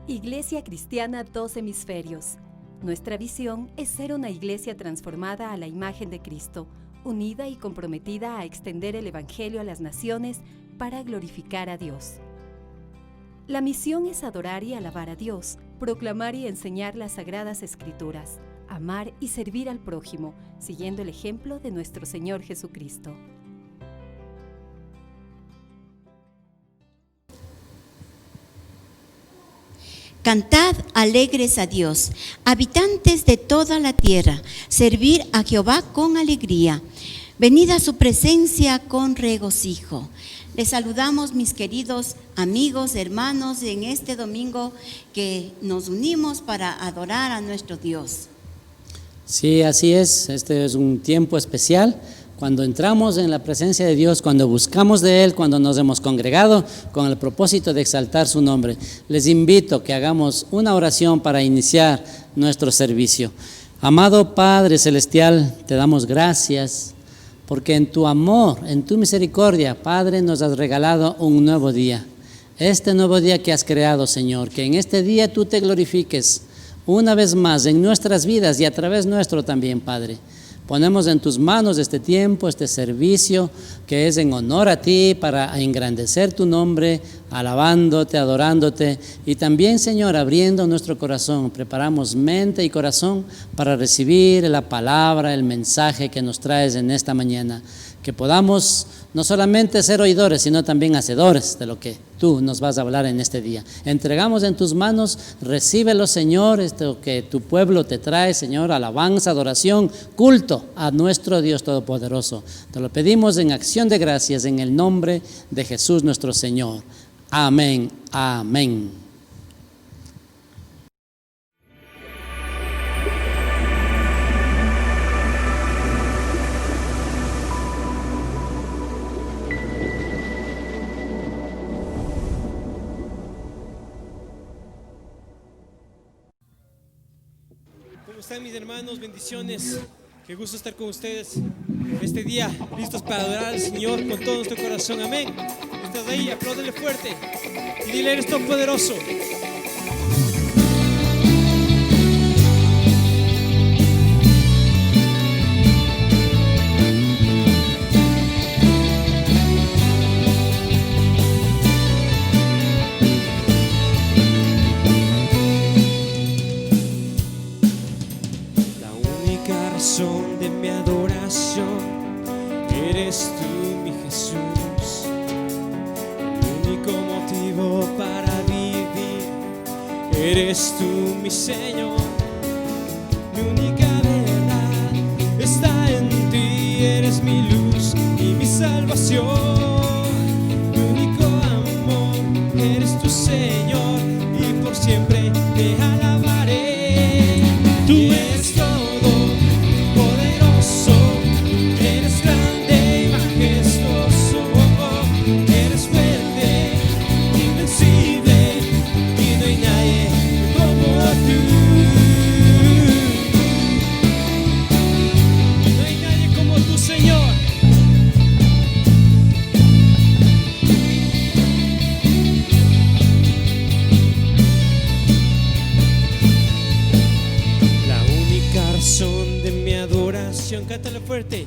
Iglesia Cristiana Dos Hemisferios. Nuestra visión es ser una iglesia transformada a la imagen de Cristo, unida y comprometida a extender el Evangelio a las naciones para glorificar a Dios. La misión es adorar y alabar a Dios, proclamar y enseñar las Sagradas Escrituras, amar y servir al prójimo, siguiendo el ejemplo de nuestro Señor Jesucristo. Cantad alegres a Dios, habitantes de toda la tierra, servir a Jehová con alegría. Venid a su presencia con regocijo. Les saludamos, mis queridos amigos, hermanos, en este domingo que nos unimos para adorar a nuestro Dios. Sí, así es. Este es un tiempo especial. Cuando entramos en la presencia de Dios, cuando buscamos de Él, cuando nos hemos congregado con el propósito de exaltar su nombre, les invito a que hagamos una oración para iniciar nuestro servicio. Amado Padre Celestial, te damos gracias porque en tu amor, en tu misericordia, Padre, nos has regalado un nuevo día. Este nuevo día que has creado, Señor, que en este día tú te glorifiques una vez más en nuestras vidas y a través nuestro también, Padre. Ponemos en tus manos este tiempo, este servicio que es en honor a ti para engrandecer tu nombre, alabándote, adorándote y también, Señor, abriendo nuestro corazón. Preparamos mente y corazón para recibir la palabra, el mensaje que nos traes en esta mañana. Que podamos no solamente ser oidores, sino también hacedores de lo que tú nos vas a hablar en este día. Entregamos en tus manos, recíbelo, Señor, esto que tu pueblo te trae, Señor, alabanza, adoración, culto a nuestro Dios Todopoderoso. Te lo pedimos en acción de gracias en el nombre de Jesús nuestro Señor. Amén, amén. ¿Cómo están, mis hermanos? Bendiciones. Qué gusto estar con ustedes este día, listos para adorar al Señor con todo nuestro corazón. Amén. Estás ahí, apláudele fuerte y dile: eres tan poderoso. De mi adoración eres tú, mi Jesús, el único motivo para vivir. Eres tú, mi Señor, mi única verdad está en ti. Eres mi luz y mi salvación, mi único amor. Eres tu Señor y por siempre te alabaré. Tú eres todo. Cántale fuerte.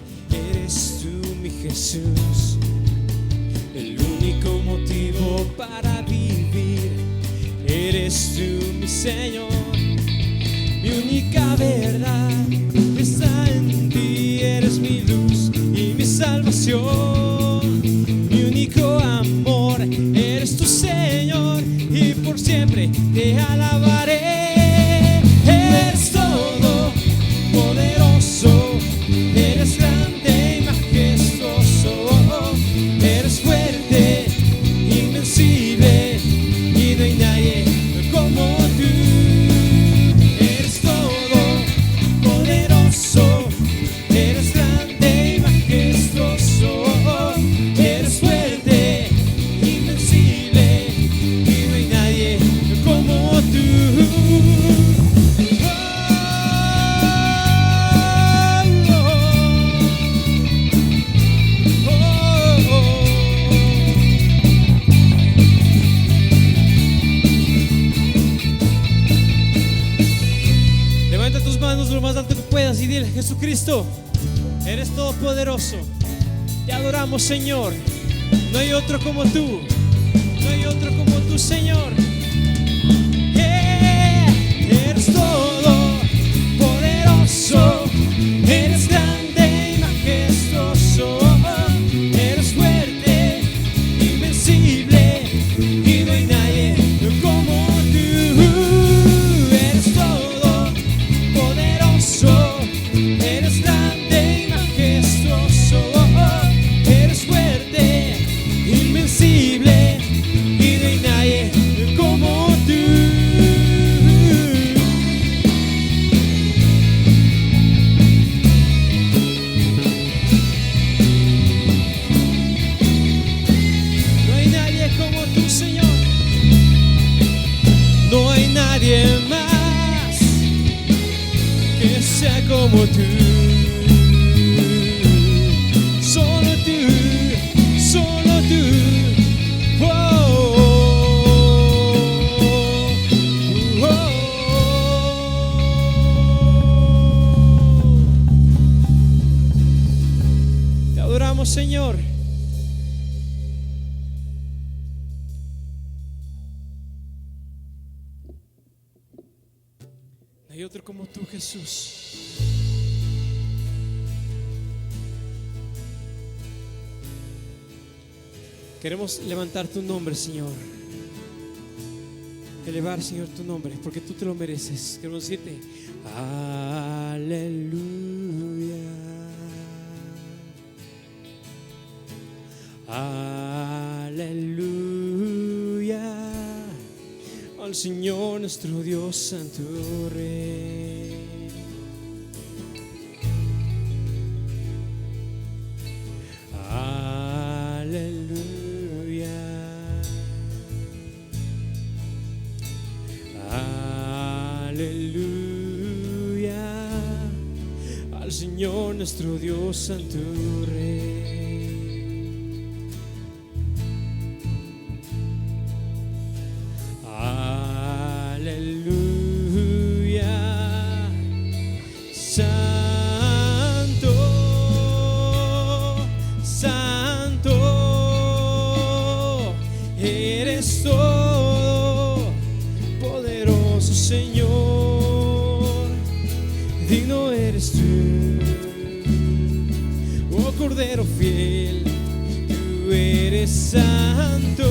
Eres tú, mi Jesús, el único motivo para vivir. Eres tú, mi Señor, mi única verdad está en ti. Eres mi luz y mi salvación, mi único amor. Eres tu Señor y por siempre te alabaré. Eres todo poderoso. Eres grande y majestuoso, eres fuerte, invencible, y no hay nadie como tú. Eres todo poderoso, eres grande y majestuoso, Jesucristo, eres todopoderoso. Te adoramos, Señor. No hay otro como tú. No hay otro como tú, Señor. Eres todopoderoso. Eres grande y majestuoso. Eres fuerte, invencible, y no hay nadie como tú. Eres todopoderoso. Eres grande y majestuoso. Eres fuerte, invencible, y no hay nadie como tú. No hay nadie como tú, Señor. No hay nadie más que sea como tú. Solo tú, solo tú. Oh, oh, oh. Te adoramos, Señor. No hay otro como tú, Jesús. Queremos levantar tu nombre, Señor. Elevar, Señor, tu nombre, porque tú te lo mereces. Queremos decirte, aleluya. Aleluya. Al Señor nuestro Dios, Santo Rey. Aleluya, al Señor nuestro Dios, Santo Rey. Aleluya, Santo, Santo, eres todo poderoso, Señor, digno eres tú, oh Cordero fiel, tú eres santo,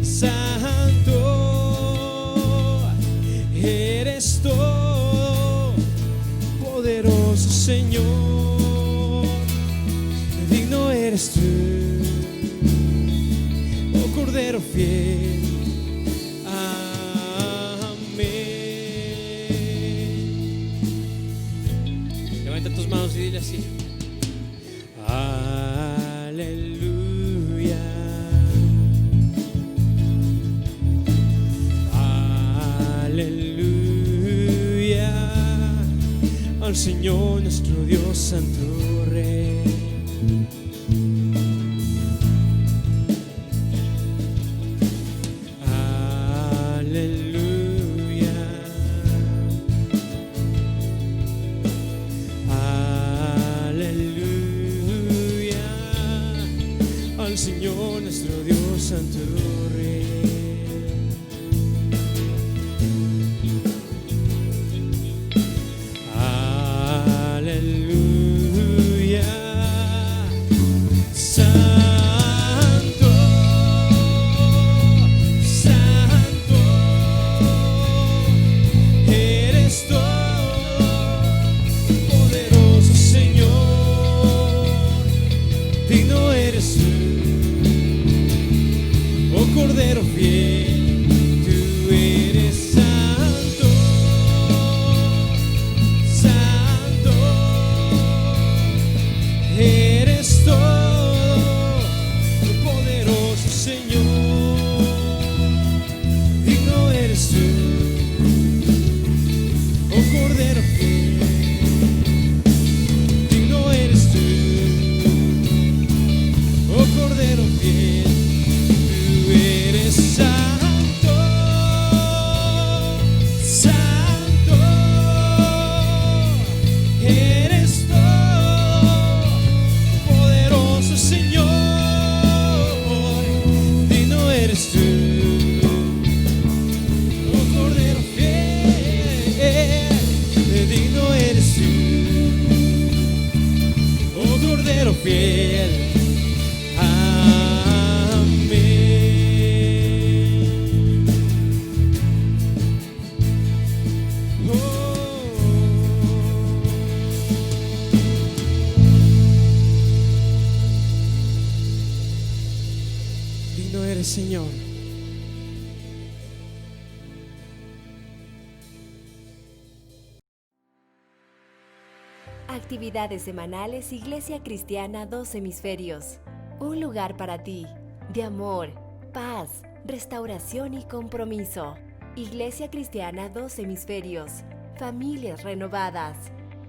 santo, eres todo poderoso, Señor, digno eres tú, oh Cordero fiel. Tus manos y dile así: aleluya, aleluya, al Señor nuestro Dios, Santo Rey. Al Señor nuestro Dios, Santo Rey. Aleluya, Santo, Santo, eres todo poderoso, Señor, digno eres tú, oh Cordero fiel, tú eres santo, santo, eres todo poderoso, Señor, digno eres tú, oh Cordero fiel, digno eres tú, oh Cordero fiel. Santo, Santo, fiel. Amén. Digno eres, Señor. Actividades semanales Iglesia Cristiana Dos Hemisferios. Un lugar para ti, de amor, paz, restauración y compromiso. Iglesia Cristiana Dos Hemisferios. Familias renovadas.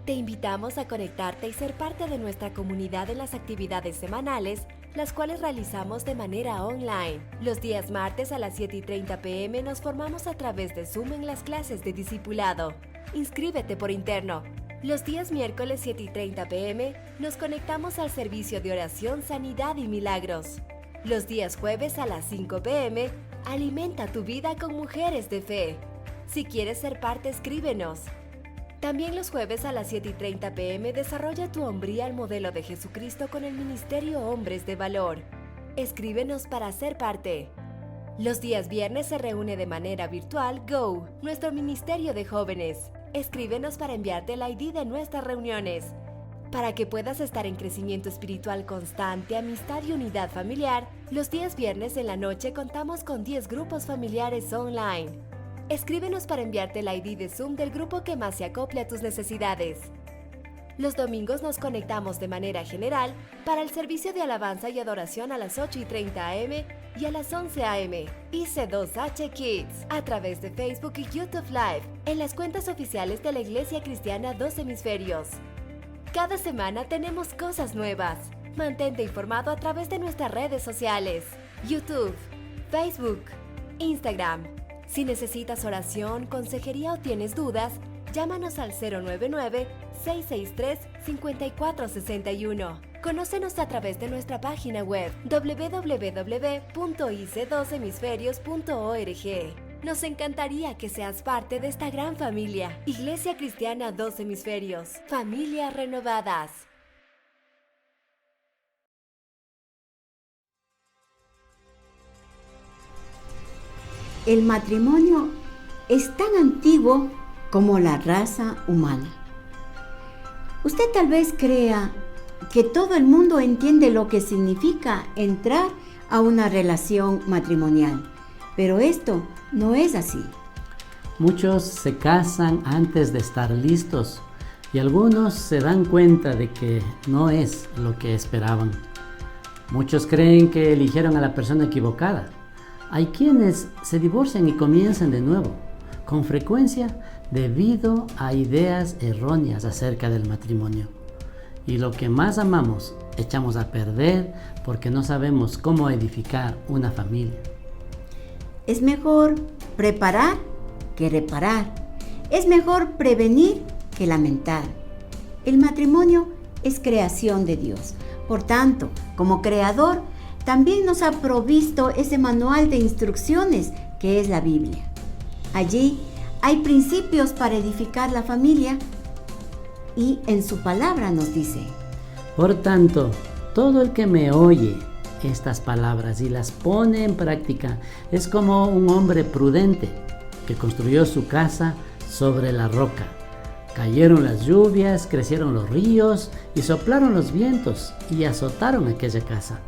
Te invitamos a conectarte y ser parte de nuestra comunidad en las actividades semanales, las cuales realizamos de manera online. Los días martes a las 7:30 p.m. nos formamos a través de Zoom en las clases de discipulado. Inscríbete por interno. Los días miércoles 7:30 p.m. nos conectamos al servicio de oración, sanidad y milagros. Los días jueves a las 5 p.m. alimenta tu vida con mujeres de fe. Si quieres ser parte, escríbenos. También los jueves a las 7:30 p.m. desarrolla tu hombría al modelo de Jesucristo con el Ministerio Hombres de Valor. Escríbenos para ser parte. Los días viernes se reúne de manera virtual Go, nuestro ministerio de jóvenes. Escríbenos para enviarte el ID de nuestras reuniones. Para que puedas estar en crecimiento espiritual constante, amistad y unidad familiar, los días viernes en la noche contamos con 10 grupos familiares online. Escríbenos para enviarte el ID de Zoom del grupo que más se acople a tus necesidades. Los domingos nos conectamos de manera general para el servicio de alabanza y adoración a las 8:30 am y a las 11 am, IC2H Kids, a través de Facebook y YouTube Live, en las cuentas oficiales de la Iglesia Cristiana Dos Hemisferios. Cada semana tenemos cosas nuevas. Mantente informado a través de nuestras redes sociales, YouTube, Facebook, Instagram. Si necesitas oración, consejería o tienes dudas, llámanos al 099-663-5461. Conócenos a través de nuestra página web www.ic2hemisferios.org. Nos encantaría que seas parte de esta gran familia. Iglesia Cristiana Dos Hemisferios. Familias renovadas. El matrimonio es tan antiguo como la raza humana. Usted tal vez crea que todo el mundo entiende lo que significa entrar a una relación matrimonial, pero esto no es así. Muchos se casan antes de estar listos y algunos se dan cuenta de que no es lo que esperaban. Muchos creen que eligieron a la persona equivocada. Hay quienes se divorcian y comienzan de nuevo, con frecuencia debido a ideas erróneas acerca del matrimonio. Y lo que más amamos echamos a perder porque no sabemos cómo edificar una familia. Es mejor preparar que reparar. Es mejor prevenir que lamentar. El matrimonio es creación de Dios. Por tanto, como creador, también nos ha provisto ese manual de instrucciones que es la Biblia. Allí hay principios para edificar la familia y en su palabra nos dice: Por tanto, todo el que me oye estas palabras y las pone en práctica es como un hombre prudente que construyó su casa sobre la roca. Cayeron las lluvias, crecieron los ríos y soplaron los vientos y azotaron aquella casa.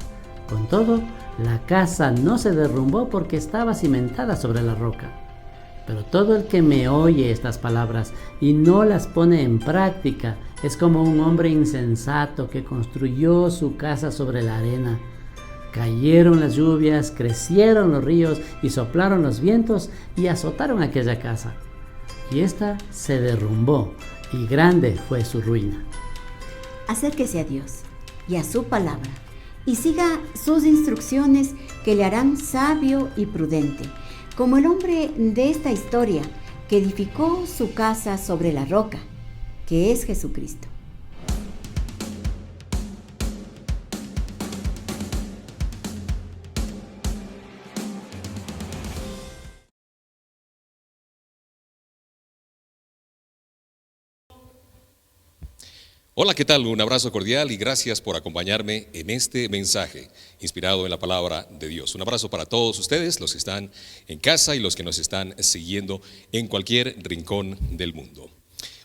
Con todo, la casa no se derrumbó porque estaba cimentada sobre la roca. Pero todo el que me oye estas palabras y no las pone en práctica es como un hombre insensato que construyó su casa sobre la arena. Cayeron las lluvias, crecieron los ríos y soplaron los vientos y azotaron aquella casa. Y ésta se derrumbó y grande fue su ruina. Acérquese a Dios y a su palabra y siga sus instrucciones que le harán sabio y prudente, como el hombre de esta historia que edificó su casa sobre la roca, que es Jesucristo. Hola, ¿qué tal? Un abrazo cordial y gracias por acompañarme en este mensaje inspirado en la palabra de Dios. Un abrazo para todos ustedes, los que están en casa y los que nos están siguiendo en cualquier rincón del mundo.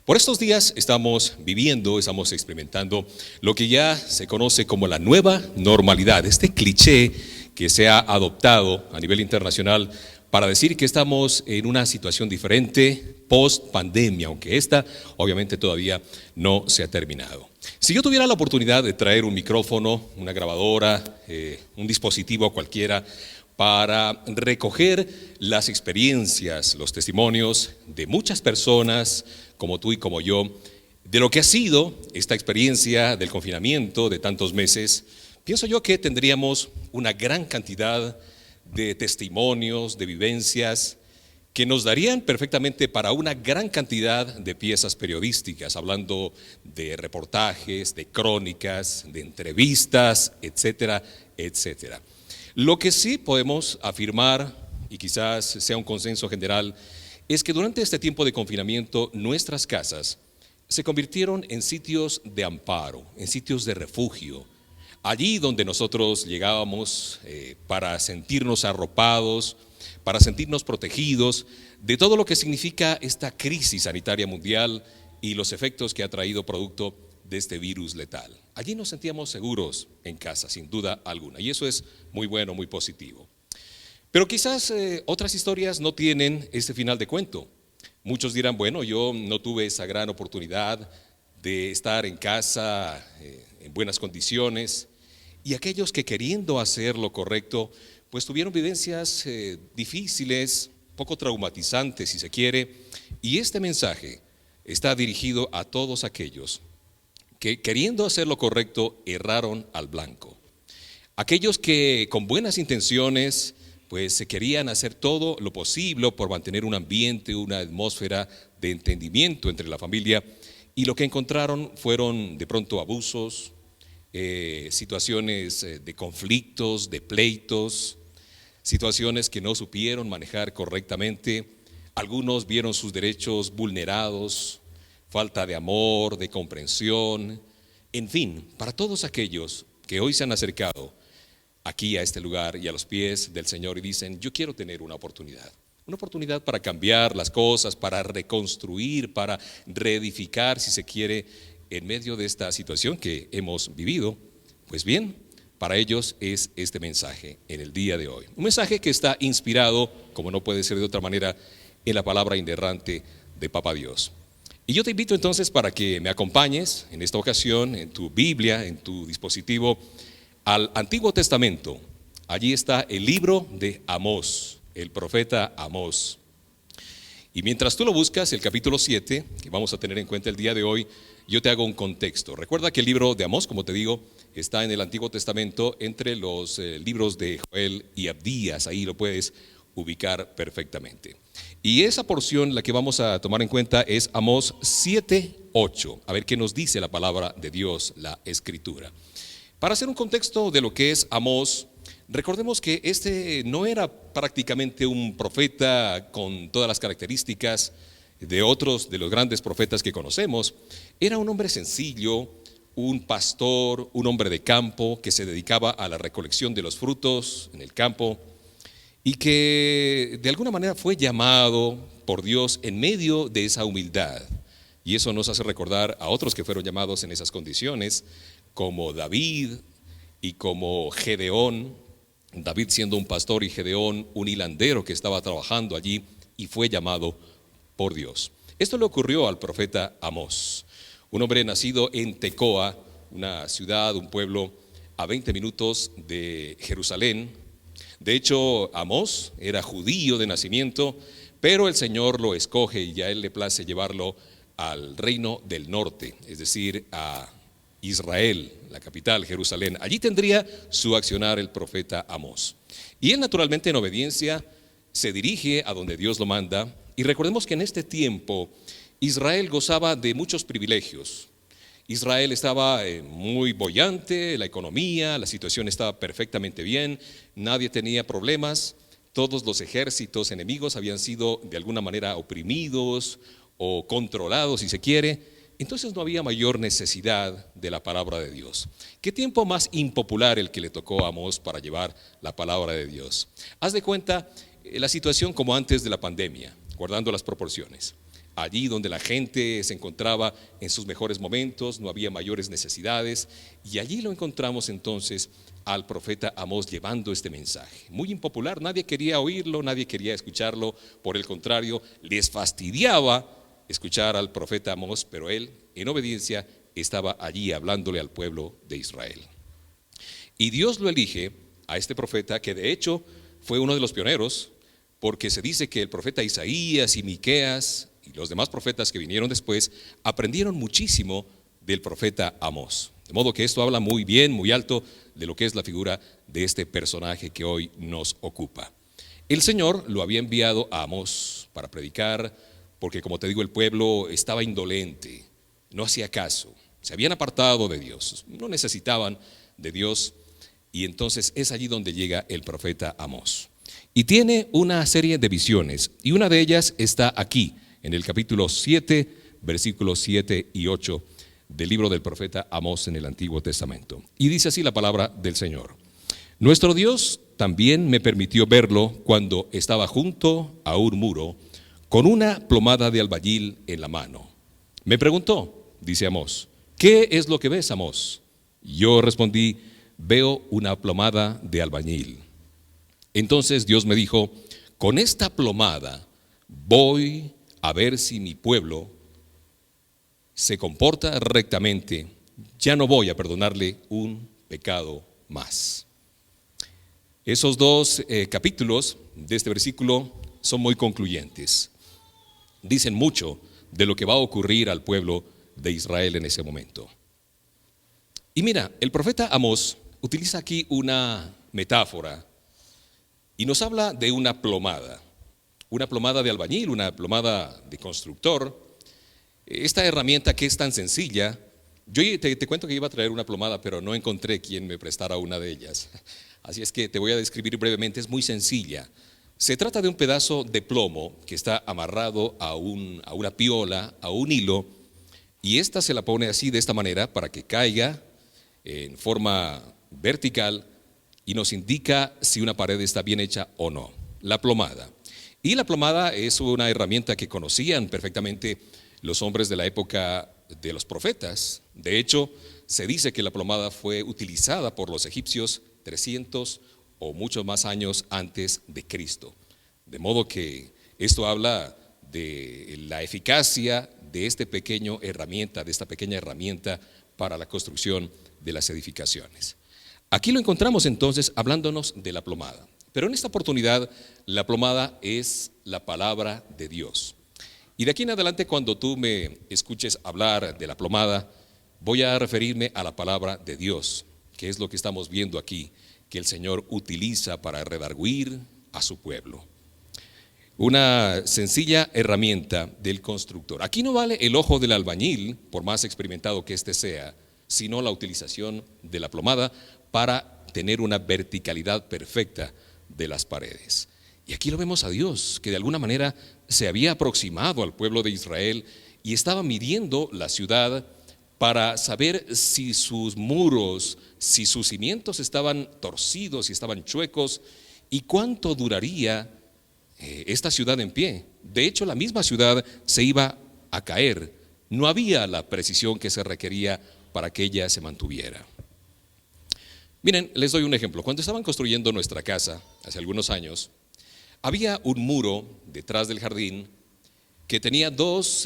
Por estos días estamos experimentando lo que ya se conoce como la nueva normalidad, este cliché que se ha adoptado a nivel internacional para decir que estamos en una situación diferente post pandemia, aunque esta obviamente todavía no se ha terminado. Si yo tuviera la oportunidad de traer un micrófono, una grabadora, un dispositivo cualquiera para recoger las experiencias, los testimonios de muchas personas como tú y como yo, de lo que ha sido esta experiencia del confinamiento de tantos meses, pienso yo que tendríamos una gran cantidad de testimonios, de vivencias, que nos darían perfectamente para una gran cantidad de piezas periodísticas, hablando de reportajes, de crónicas, de entrevistas, etcétera, etcétera. Lo que sí podemos afirmar, y quizás sea un consenso general, es que durante este tiempo de confinamiento nuestras casas se convirtieron en sitios de amparo, en sitios de refugio. Allí donde nosotros llegábamos para sentirnos arropados, para sentirnos protegidos de todo lo que significa esta crisis sanitaria mundial y los efectos que ha traído producto de este virus letal. Allí nos sentíamos seguros en casa, sin duda alguna, y eso es muy bueno, muy positivo. Pero quizás otras historias no tienen este final de cuento. Muchos dirán, bueno, yo no tuve esa gran oportunidad de estar en casa en buenas condiciones, y aquellos que queriendo hacer lo correcto, pues tuvieron vivencias difíciles, poco traumatizantes si se quiere, y este mensaje está dirigido a todos aquellos que queriendo hacer lo correcto erraron al blanco. Aquellos que con buenas intenciones pues se querían hacer todo lo posible por mantener un ambiente, una atmósfera de entendimiento entre la familia, y lo que encontraron fueron de pronto abusos, situaciones de conflictos, de pleitos, situaciones que no supieron manejar correctamente. Algunos vieron sus derechos vulnerados, falta de amor, de comprensión, en fin, para todos aquellos que hoy se han acercado aquí a este lugar y a los pies del Señor y dicen, yo quiero tener una oportunidad para cambiar las cosas, para reconstruir, para reedificar, si se quiere, en medio de esta situación que hemos vivido. Pues bien, para ellos es este mensaje en el día de hoy. Un mensaje que está inspirado, como no puede ser de otra manera, en la palabra inerrante de Papá Dios. Y yo te invito entonces para que me acompañes en esta ocasión, en tu Biblia, en tu dispositivo, al Antiguo Testamento. Allí está el libro de Amós, el profeta Amós. Y mientras tú lo buscas, el capítulo 7, que vamos a tener en cuenta el día de hoy, yo te hago un contexto. Recuerda que el libro de Amós, como te digo, está en el Antiguo Testamento entre los libros de Joel y Abdías. Ahí lo puedes ubicar perfectamente. Y esa porción, la que vamos a tomar en cuenta, es Amós 7:8. A ver qué nos dice la palabra de Dios, la Escritura. Para hacer un contexto de lo que es Amós, recordemos que este no era prácticamente un profeta con todas las características de otros de los grandes profetas que conocemos. Era un hombre sencillo, un pastor, un hombre de campo que se dedicaba a la recolección de los frutos en el campo y que de alguna manera fue llamado por Dios en medio de esa humildad. Y eso nos hace recordar a otros que fueron llamados en esas condiciones, como David y como Gedeón. David siendo un pastor y Gedeón un hilandero que estaba trabajando allí y fue llamado por Dios. Esto le ocurrió al profeta Amós, un hombre nacido en Tecoa, una ciudad, un pueblo a 20 minutos de Jerusalén. De hecho, Amós era judío de nacimiento, pero el Señor lo escoge y a él le place llevarlo al reino del norte, es decir, a Israel, la capital, Jerusalén. Allí tendría su accionar el profeta Amós. Y él naturalmente en obediencia se dirige a donde Dios lo manda. Y recordemos que en este tiempo Israel gozaba de muchos privilegios. Israel estaba muy boyante, la economía, la situación estaba perfectamente bien, nadie tenía problemas, todos los ejércitos enemigos habían sido de alguna manera oprimidos o controlados, si se quiere, entonces no había mayor necesidad de la palabra de Dios. ¿Qué tiempo más impopular el que le tocó a Amós para llevar la palabra de Dios? Haz de cuenta la situación como antes de la pandemia, guardando las proporciones. Allí donde la gente se encontraba en sus mejores momentos, no había mayores necesidades, y allí lo encontramos entonces al profeta Amós llevando este mensaje. Muy impopular, nadie quería oírlo, nadie quería escucharlo, por el contrario, les fastidiaba escuchar al profeta Amós, pero él, en obediencia, estaba allí hablándole al pueblo de Israel. Y Dios lo elige a este profeta, que de hecho fue uno de los pioneros, porque se dice que el profeta Isaías y Miqueas y los demás profetas que vinieron después aprendieron muchísimo del profeta Amós. De modo que esto habla muy bien, muy alto de lo que es la figura de este personaje que hoy nos ocupa. El Señor lo había enviado a Amós para predicar, porque como te digo, el pueblo estaba indolente, no hacía caso, se habían apartado de Dios, no necesitaban de Dios, y entonces es allí donde llega el profeta Amós. Y tiene una serie de visiones, y una de ellas está aquí, en el capítulo 7, versículos 7 y 8 del libro del profeta Amós en el Antiguo Testamento. Y dice así la palabra del Señor: Nuestro Dios también me permitió verlo cuando estaba junto a un muro, con una plomada de albañil en la mano. Me preguntó, dice Amós, ¿qué es lo que ves, Amós? Yo respondí, veo una plomada de albañil. Entonces Dios me dijo, con esta plomada voy a ver si mi pueblo se comporta rectamente. Ya no voy a perdonarle un pecado más. Esos dos capítulos de este versículo son muy concluyentes. Dicen mucho de lo que va a ocurrir al pueblo de Israel en ese momento. Y mira, el profeta Amós utiliza aquí una metáfora y nos habla de una plomada de albañil, una plomada de constructor. Esta herramienta que es tan sencilla, yo te cuento que iba a traer una plomada, pero no encontré quien me prestara una de ellas. Así es que te voy a describir brevemente, es muy sencilla. Se trata de un pedazo de plomo que está amarrado a una piola, a un hilo, y esta se la pone así de esta manera para que caiga en forma vertical y nos indica si una pared está bien hecha o no, la plomada. Y la plomada es una herramienta que conocían perfectamente los hombres de la época de los profetas. De hecho, se dice que la plomada fue utilizada por los egipcios 300 o muchos más años antes de Cristo. De modo que esto habla de la eficacia de esta pequeña herramienta para la construcción de las edificaciones. Aquí lo encontramos entonces hablándonos de la plomada. Pero en esta oportunidad la plomada es la palabra de Dios. Y de aquí en adelante, cuando tú me escuches hablar de la plomada, voy a referirme a la palabra de Dios, que es lo que estamos viendo aquí, que el Señor utiliza para redarguir a su pueblo. Una sencilla herramienta del constructor. Aquí no vale el ojo del albañil, por más experimentado que éste sea, sino la utilización de la plomada para tener una verticalidad perfecta de las paredes. Y aquí lo vemos a Dios, que de alguna manera se había aproximado al pueblo de Israel y estaba midiendo la ciudad para saber si sus muros, si sus cimientos estaban torcidos, si estaban chuecos, y cuánto duraría esta ciudad en pie. De hecho, la misma ciudad se iba a caer. No había la precisión que se requería para que ella se mantuviera. Miren, les doy un ejemplo. Cuando estaban construyendo nuestra casa, hace algunos años, había un muro detrás del jardín que tenía dos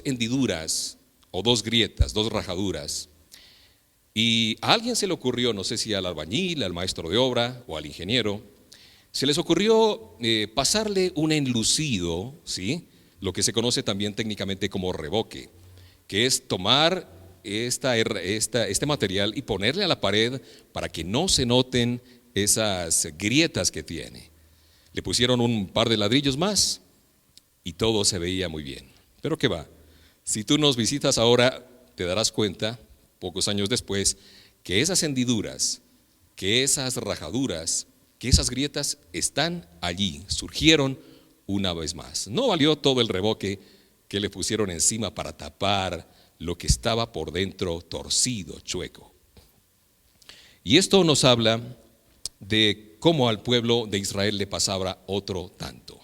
hendiduras o dos grietas, dos rajaduras. Y a alguien se le ocurrió, no sé si al albañil, al maestro de obra o al ingeniero, se les ocurrió pasarle un enlucido, ¿sí? Lo que se conoce también técnicamente como revoque, que es tomar este material y ponerle a la pared para que no se noten esas grietas que tiene. Le pusieron un par de ladrillos más y todo se veía muy bien. Pero ¿qué va? Si tú nos visitas ahora, te darás cuenta, pocos años después, que esas hendiduras, que esas rajaduras, que esas grietas están allí, surgieron una vez más. No valió todo el revoque que le pusieron encima para tapar lo que estaba por dentro torcido, chueco. Y esto nos habla de cómo al pueblo de Israel le pasaba otro tanto.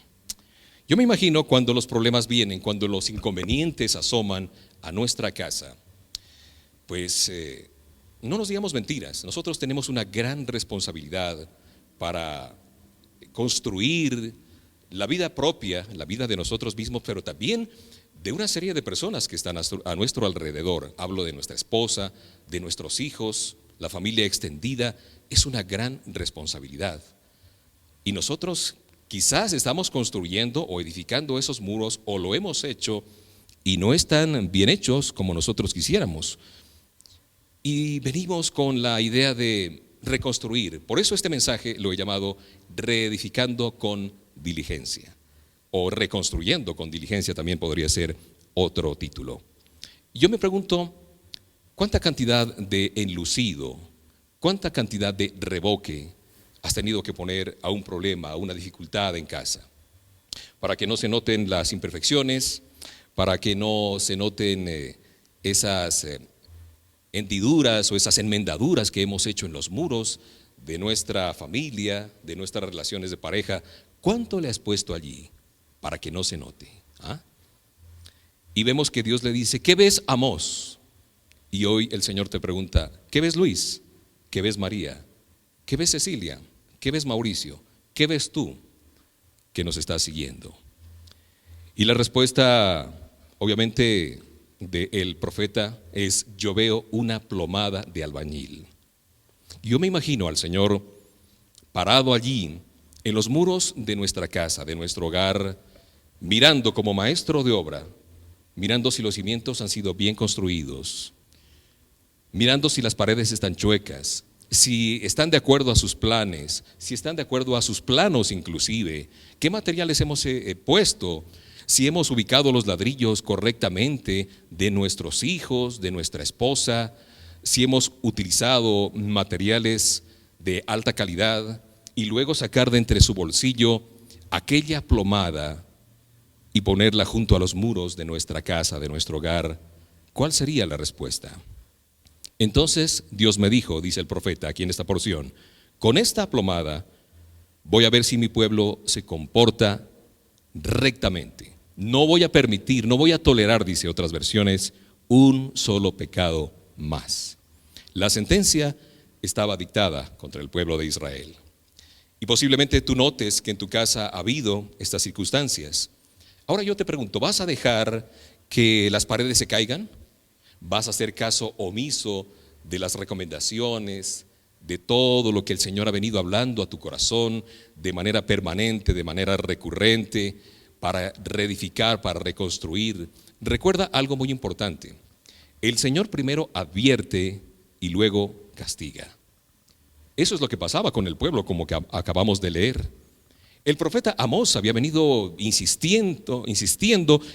Yo me imagino cuando los problemas vienen, cuando los inconvenientes asoman a nuestra casa, pues no nos digamos mentiras, nosotros tenemos una gran responsabilidad para construir la vida propia, la vida de nosotros mismos, pero también de una serie de personas que están a nuestro alrededor. Hablo de nuestra esposa, de nuestros hijos, la familia extendida. Es una gran responsabilidad. Y nosotros quizás estamos construyendo o edificando esos muros, o lo hemos hecho y no están bien hechos como nosotros quisiéramos. Y venimos con la idea de reconstruir. Por eso este mensaje lo he llamado reedificando con diligencia, o reconstruyendo con diligencia también podría ser otro título. Yo me pregunto, ¿cuánta cantidad de enlucido, cuánta cantidad de revoque has tenido que poner a un problema, a una dificultad en casa? Para que no se noten las imperfecciones, para que no se noten esas hendiduras o esas enmendaduras que hemos hecho en los muros de nuestra familia, de nuestras relaciones de pareja. ¿Cuánto le has puesto allí para que no se note? ¿Ah? Y vemos que Dios le dice, ¿qué ves, Amós? Y hoy el Señor te pregunta, ¿qué ves, Luis? ¿Qué ves, María? ¿Qué ves, Cecilia? ¿Qué ves, Mauricio? ¿Qué ves tú que nos estás siguiendo? Y la respuesta, obviamente, del profeta es, yo veo una plomada de albañil. Yo me imagino al Señor parado allí en los muros de nuestra casa, de nuestro hogar, mirando como maestro de obra, mirando si los cimientos han sido bien construidos, mirando si las paredes están chuecas, si están de acuerdo a sus planes, si están de acuerdo a sus planos inclusive, qué materiales hemos puesto, si hemos ubicado los ladrillos correctamente de nuestros hijos, de nuestra esposa, si hemos utilizado materiales de alta calidad, y luego sacar de entre su bolsillo aquella plomada y ponerla junto a los muros de nuestra casa, de nuestro hogar. ¿Cuál sería la respuesta? Entonces Dios me dijo, dice el profeta aquí en esta porción, con esta plomada voy a ver si mi pueblo se comporta rectamente. No voy a permitir, no voy a tolerar, dice otras versiones, un solo pecado más. La sentencia estaba dictada contra el pueblo de Israel. Y posiblemente tú notes que en tu casa ha habido estas circunstancias. Ahora yo te pregunto, ¿vas a dejar que las paredes se caigan? ¿Vas a hacer caso omiso de las recomendaciones, de todo lo que el Señor ha venido hablando a tu corazón de manera permanente, de manera recurrente, para reedificar, para reconstruir? Recuerda algo muy importante. El Señor primero advierte y luego castiga. Eso es lo que pasaba con el pueblo, como que acabamos de leer. El profeta Amós había venido insistiendo,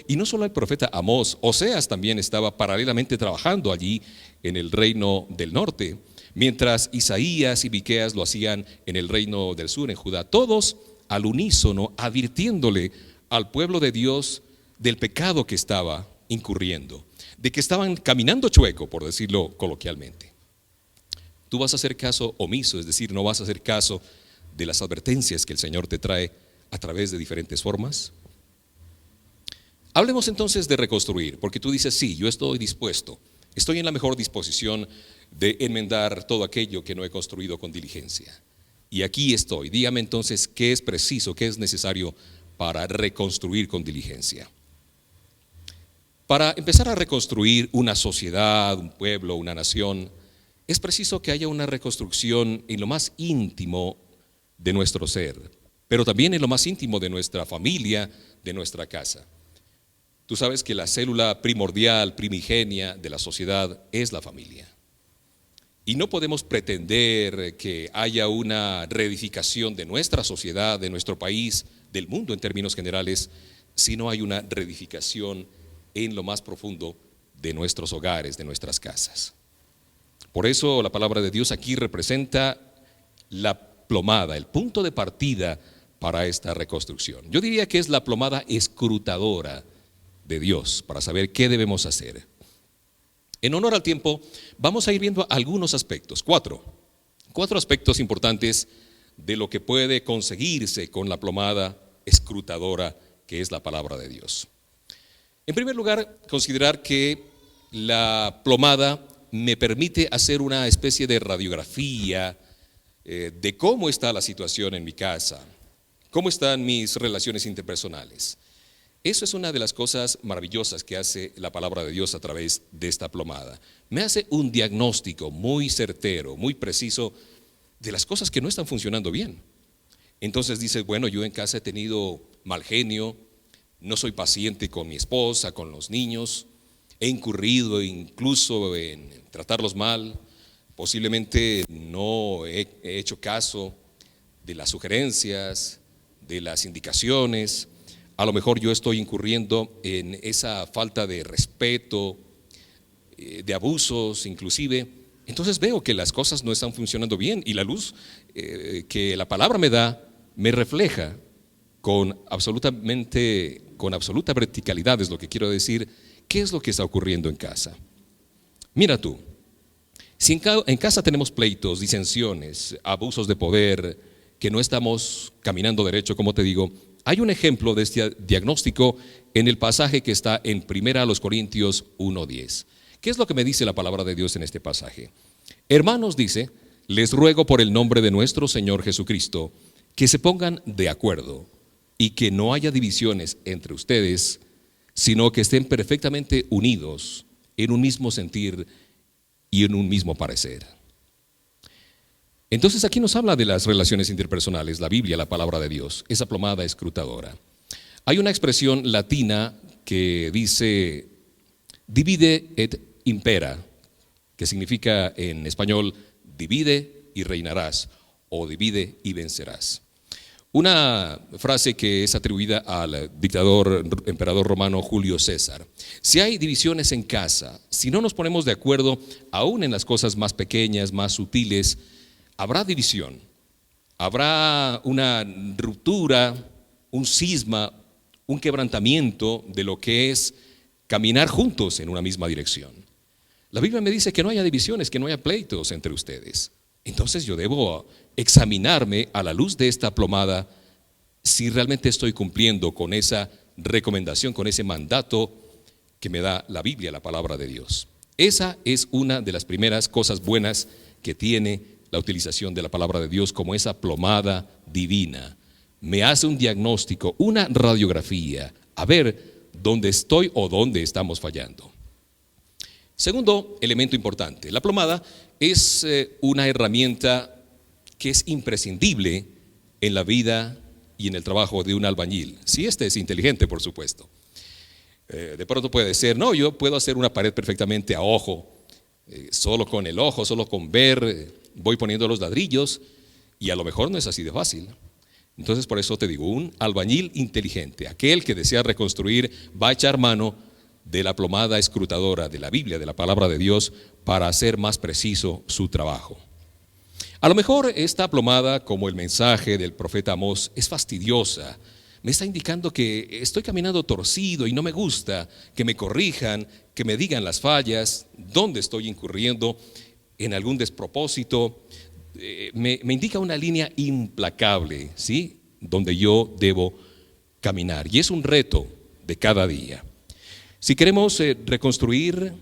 y no solo el profeta Amós, Oseas también estaba paralelamente trabajando allí en el reino del norte, mientras Isaías y Miqueas lo hacían en el reino del sur, en Judá, todos al unísono advirtiéndole al pueblo de Dios del pecado que estaba incurriendo, de que estaban caminando chueco, por decirlo coloquialmente. Tú vas a hacer caso omiso, es decir, no vas a hacer caso de las advertencias que el Señor te trae a través de diferentes formas. Hablemos entonces de reconstruir, porque tú dices, sí, yo estoy dispuesto, estoy en la mejor disposición de enmendar todo aquello que no he construido con diligencia. Y aquí estoy. Dígame entonces qué es preciso, qué es necesario para reconstruir con diligencia. Para empezar a reconstruir una sociedad, un pueblo, una nación, es preciso que haya una reconstrucción en lo más íntimo de nuestro ser, pero también en lo más íntimo de nuestra familia, de nuestra casa. Tú sabes que la célula primordial, primigenia de la sociedad es la familia. Y no podemos pretender que haya una reedificación de nuestra sociedad, de nuestro país, del mundo en términos generales, si no hay una reedificación en lo más profundo de nuestros hogares, de nuestras casas. Por eso la palabra de Dios aquí representa la plomada, el punto de partida para esta reconstrucción. Yo diría que es la plomada escrutadora de Dios, para saber qué debemos hacer. En honor al tiempo, vamos a ir viendo algunos aspectos, cuatro aspectos importantes de lo que puede conseguirse con la plomada escrutadora que es la palabra de Dios. En primer lugar, considerar que la plomada me permite hacer una especie de radiografía de cómo está la situación en mi casa, cómo están mis relaciones interpersonales. Eso es una de las cosas maravillosas que hace la palabra de Dios a través de esta plomada. Me hace un diagnóstico muy certero, muy preciso de las cosas que no están funcionando bien. Entonces dice, bueno, yo en casa he tenido mal genio, no soy paciente con mi esposa, con los niños, he incurrido incluso en tratarlos mal, posiblemente no he hecho caso de las sugerencias, de las indicaciones. A lo mejor yo estoy incurriendo en esa falta de respeto, de abusos inclusive. Entonces veo que las cosas no están funcionando bien y la luz que la palabra me da me refleja con absoluta verticalidad, es lo que quiero decir, qué es lo que está ocurriendo en casa. Mira tú, si en casa tenemos pleitos, disensiones, abusos de poder, que no estamos caminando derecho, como te digo, hay un ejemplo de este diagnóstico en el pasaje que está en 1 Corintios 1:10. ¿Qué es lo que me dice la palabra de Dios en este pasaje? Hermanos, dice, les ruego por el nombre de nuestro Señor Jesucristo, que se pongan de acuerdo y que no haya divisiones entre ustedes, sino que estén perfectamente unidos en un mismo sentir y en un mismo parecer. Entonces aquí nos habla de las relaciones interpersonales, la Biblia, la palabra de Dios, esa plomada escrutadora. Hay una expresión latina que dice divide et impera, que significa en español divide y reinarás o divide y vencerás. Una frase que es atribuida al emperador romano Julio César. Si hay divisiones en casa, si no nos ponemos de acuerdo aún en las cosas más pequeñas, más sutiles, habrá división, habrá una ruptura, un cisma, un quebrantamiento de lo que es caminar juntos en una misma dirección. La Biblia me dice que no haya divisiones, que no haya pleitos entre ustedes. Entonces yo debo examinarme a la luz de esta plomada si realmente estoy cumpliendo con esa recomendación, con ese mandato que me da la Biblia, la palabra de Dios. Esa es una de las primeras cosas buenas que tiene la utilización de la palabra de Dios como esa plomada divina. Me hace un diagnóstico, una radiografía, a ver dónde estoy o dónde estamos fallando. Segundo elemento importante, la plomada es una herramienta que es imprescindible en la vida y en el trabajo de un albañil, si este es inteligente, por supuesto. De pronto puede ser, no, yo puedo hacer una pared perfectamente a ojo, solo con el ojo, solo con ver, voy poniendo los ladrillos y a lo mejor no es así de fácil. Entonces por eso te digo, un albañil inteligente, aquel que desea reconstruir, va a echar mano de la plomada escrutadora de la Biblia, de la palabra de Dios, para hacer más preciso su trabajo. A lo mejor esta plomada, como el mensaje del profeta Amós, es fastidiosa. Me está indicando que estoy caminando torcido y no me gusta que me corrijan, que me digan las fallas, dónde estoy incurriendo en algún despropósito. Me indica una línea implacable, ¿sí?, donde yo debo caminar. Y es un reto de cada día. Si queremos reconstruir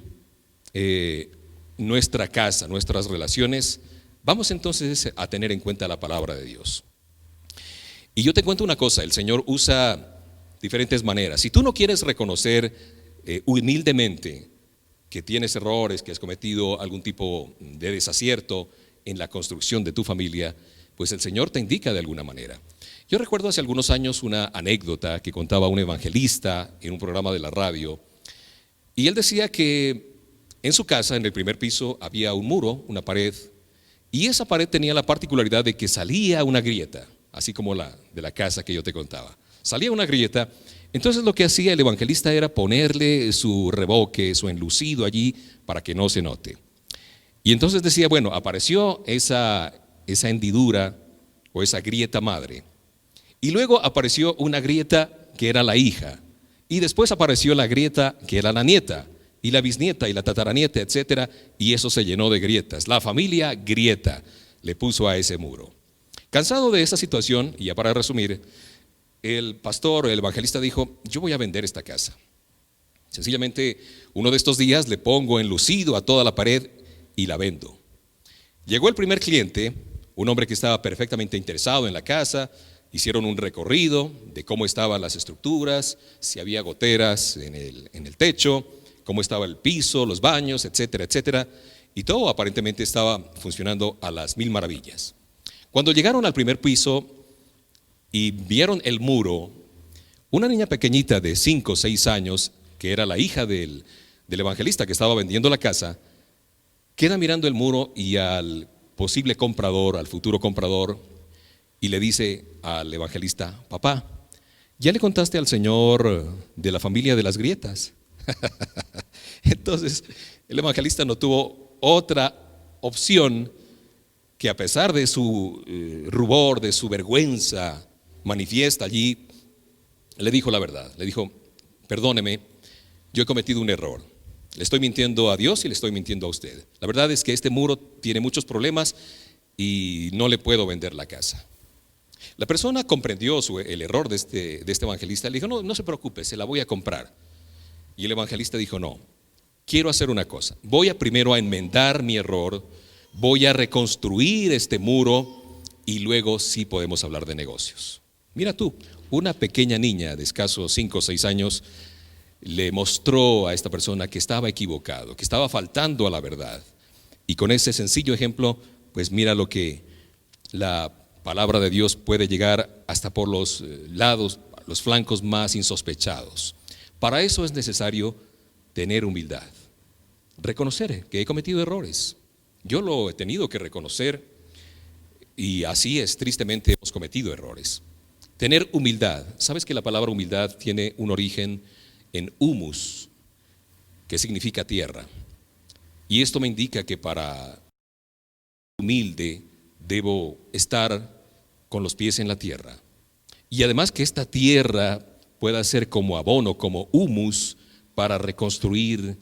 nuestra casa, nuestras relaciones, vamos entonces a tener en cuenta la palabra de Dios. Y yo te cuento una cosa, el Señor usa diferentes maneras. Si tú no quieres reconocer humildemente que tienes errores, que has cometido algún tipo de desacierto en la construcción de tu familia, pues el Señor te indica de alguna manera. Yo recuerdo hace algunos años una anécdota que contaba un evangelista en un programa de la radio, y él decía que en su casa, en el primer piso, había un muro, una pared, y esa pared tenía la particularidad de que salía una grieta, así como la de la casa que yo te contaba. Salía una grieta, entonces lo que hacía el evangelista era ponerle su revoque, su enlucido allí para que no se note. Y entonces decía, bueno, apareció esa hendidura o esa grieta madre. Y luego apareció una grieta que era la hija. Y después apareció la grieta, que era la nieta, y la bisnieta, y la tataranieta, etcétera, y eso se llenó de grietas. La familia Grieta le puso a ese muro. Cansado de esa situación, y ya para resumir, el pastor, el evangelista dijo: yo voy a vender esta casa. Sencillamente, uno de estos días le pongo enlucido a toda la pared y la vendo. Llegó el primer cliente, un hombre que estaba perfectamente interesado en la casa. Hicieron un recorrido de cómo estaban las estructuras, si había goteras en el techo, cómo estaba el piso, los baños, etcétera, etcétera. Y todo aparentemente estaba funcionando a las mil maravillas. Cuando llegaron al primer piso y vieron el muro, una niña pequeñita de 5 o 6 años, que era la hija del evangelista que estaba vendiendo la casa, queda mirando el muro y al posible comprador, al futuro comprador, y le dice al evangelista: papá, ¿ya le contaste al Señor de la familia de las grietas? Entonces el evangelista no tuvo otra opción que, a pesar de su rubor, de su vergüenza manifiesta allí, le dijo la verdad. Le dijo: perdóneme, yo he cometido un error. Le estoy mintiendo a Dios y le estoy mintiendo a usted. La verdad es que este muro tiene muchos problemas y no le puedo vender la casa. La persona comprendió el error de este evangelista. Le dijo: no se preocupe, se la voy a comprar. Y el evangelista dijo: no, quiero hacer una cosa. Voy primero a enmendar mi error, voy a reconstruir este muro y luego sí podemos hablar de negocios. Mira tú, una pequeña niña de escasos 5 o 6 años le mostró a esta persona que estaba equivocado, que estaba faltando a la verdad. Y con ese sencillo ejemplo, pues mira lo que la palabra de Dios puede llegar hasta por los lados, los flancos más insospechados. Para eso es necesario tener humildad, reconocer que he cometido errores. Yo lo he tenido que reconocer y así es, tristemente hemos cometido errores. Tener humildad. ¿Sabes que la palabra humildad tiene un origen en humus, que significa tierra? Y esto me indica que para ser humilde debo estar con los pies en la tierra. Y además que esta tierra pueda ser como abono, como humus, para reconstruir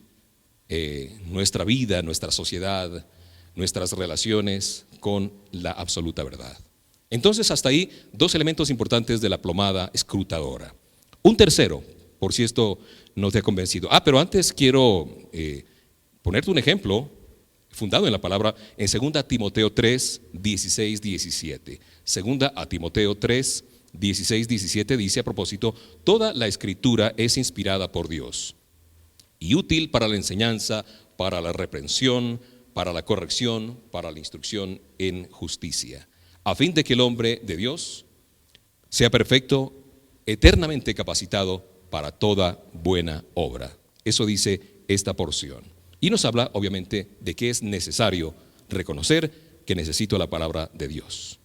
nuestra vida, nuestra sociedad, nuestras relaciones con la absoluta verdad. Entonces, hasta ahí 2 elementos importantes de la plomada escrutadora. Un tercero, por si esto no te ha convencido. Pero antes quiero ponerte un ejemplo fundado en la palabra en 2 Timoteo 3, 16, 17. 2 Timoteo 3, 16, 17 dice a propósito: toda la escritura es inspirada por Dios y útil para la enseñanza, para la reprensión, para la corrección, para la instrucción en justicia, a fin de que el hombre de Dios sea perfecto, eternamente capacitado para toda buena obra. Eso dice esta porción. Y nos habla, obviamente, de que es necesario reconocer que necesito la palabra de Dios.